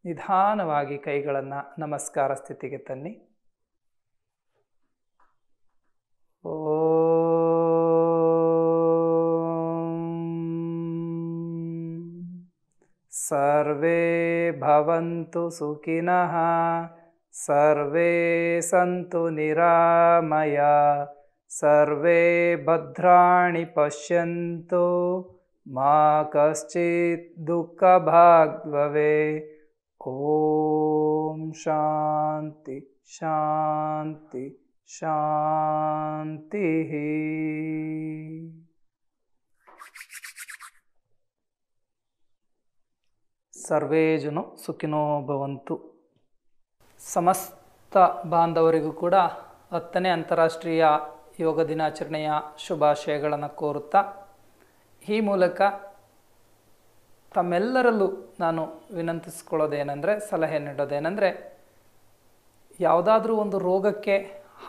ನಿಧಾನವಾಗಿ ಕೈಗಳನ್ನು ನಮಸ್ಕಾರ ಸ್ಥಿತಿಗೆ ತನ್ನಿ. ಸರ್ವೇ ಭವಂತು ಸುಖಿನಃ, ಸರ್ವೇ ಸಂತು ನಿರಾಮಯ, ಸರ್ವೇ ಭದ್ರಾಣಿ ಪಶ್ಯಂತು, ಮಾ ಕಶ್ಚಿತ್ ದುಃಖಭಾಗ್ ಭವೇತ್. ಓಂ ಶಾಂತಿ ಶಾಂತಿ ಶಾಂತಿ. ಸರ್ವೇ ಜನ ಸುಖಿನೋ ಭವಂತು. ಸಮಸ್ತ ಬಾಂಧವರಿಗೂ ಕೂಡ 10ನೇ ಅಂತಾರಾಷ್ಟ್ರೀಯ ಯೋಗ ದಿನಾಚರಣೆಯ ಶುಭಾಶಯಗಳನ್ನು ಕೋರುತ್ತಾ, ಈ ಮೂಲಕ ತಮ್ಮೆಲ್ಲರಲ್ಲೂ ನಾನು ವಿನಂತಿಸ್ಕೊಳ್ಳೋದೇನೆಂದರೆ, ಸಲಹೆ ನೀಡೋದೇನೆಂದರೆ, ಯಾವುದಾದ್ರೂ ಒಂದು ರೋಗಕ್ಕೆ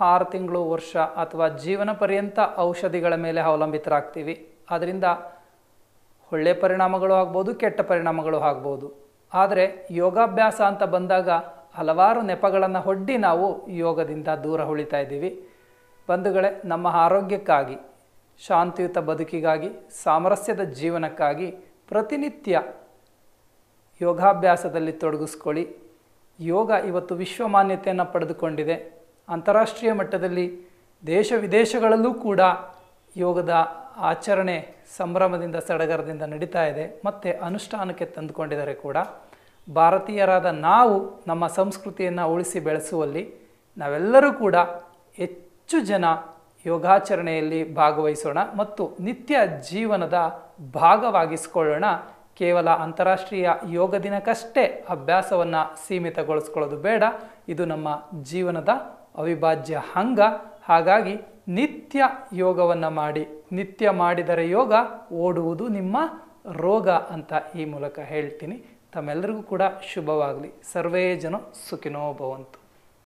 6 ತಿಂಗಳು, ವರ್ಷ ಅಥವಾ ಜೀವನ ಪರ್ಯಂತ ಔಷಧಿಗಳ ಮೇಲೆ ಅವಲಂಬಿತರಾಗ್ತೀವಿ. ಅದರಿಂದ ಒಳ್ಳೆಯ ಪರಿಣಾಮಗಳು ಆಗ್ಬೋದು, ಕೆಟ್ಟ ಪರಿಣಾಮಗಳು ಆಗ್ಬೋದು. ಆದರೆ ಯೋಗಾಭ್ಯಾಸ ಅಂತ ಬಂದಾಗ ಹಲವಾರು ನೆಪಗಳನ್ನು ಒಡ್ಡಿ ನಾವು ಯೋಗದಿಂದ ದೂರ ಉಳಿತಾ ಇದ್ದೀವಿ. ಬಂಧುಗಳೇ, ನಮ್ಮ ಆರೋಗ್ಯಕ್ಕಾಗಿ, ಶಾಂತಿಯುತ ಬದುಕಿಗಾಗಿ, ಸಾಮರಸ್ಯದ ಜೀವನಕ್ಕಾಗಿ ಪ್ರತಿನಿತ್ಯ ಯೋಗಾಭ್ಯಾಸದಲ್ಲಿ ತೊಡಗಿಸ್ಕೊಳ್ಳಿ. ಯೋಗ ಇವತ್ತು ವಿಶ್ವಮಾನ್ಯತೆಯನ್ನು ಪಡೆದುಕೊಂಡಿದೆ. ಅಂತಾರಾಷ್ಟ್ರೀಯ ಮಟ್ಟದಲ್ಲಿ ದೇಶ ವಿದೇಶಗಳಲ್ಲೂ ಕೂಡ ಯೋಗದ ಆಚರಣೆ ಸಂಭ್ರಮದಿಂದ, ಸಡಗರದಿಂದ ನಡೀತಾ ಇದೆ. ಮತ್ತು ಅನುಷ್ಠಾನಕ್ಕೆ ತಂದುಕೊಂಡಿದ್ದಾರೆ ಕೂಡ. ಭಾರತೀಯರಾದ ನಾವು ನಮ್ಮ ಸಂಸ್ಕೃತಿಯನ್ನು ಉಳಿಸಿ ಬೆಳೆಸುವಲ್ಲಿ ನಾವೆಲ್ಲರೂ ಕೂಡ ಹೆಚ್ಚು ಜನ ಯೋಗಾಚರಣೆಯಲ್ಲಿ ಭಾಗವಹಿಸೋಣ ಮತ್ತು ನಿತ್ಯ ಜೀವನದ ಭಾಗವಾಗಿಸಿಕೊಳ್ಳೋಣ. ಕೇವಲ ಅಂತಾರಾಷ್ಟ್ರೀಯ ಯೋಗ ದಿನಕ್ಕಷ್ಟೇ ಅಭ್ಯಾಸವನ್ನು ಸೀಮಿತಗೊಳಿಸ್ಕೊಳ್ಳೋದು ಬೇಡ. ಇದು ನಮ್ಮ ಜೀವನದ ಅವಿಭಾಜ್ಯ ಅಂಗ. ಹಾಗಾಗಿ ನಿತ್ಯ ಯೋಗವನ್ನು ಮಾಡಿ, ನಿತ್ಯ ಮಾಡಿದರೆ ಯೋಗ, ಓಡುವುದು ನಿಮ್ಮ ರೋಗ ಅಂತ ಈ ಮೂಲಕ ಹೇಳ್ತೀನಿ. ತಮ್ಮೆಲ್ಲರಿಗೂ ಕೂಡ ಶುಭವಾಗಲಿ. ಸರ್ವೇ ಜನ ಸುಖಿನೋ ಭವಂತು.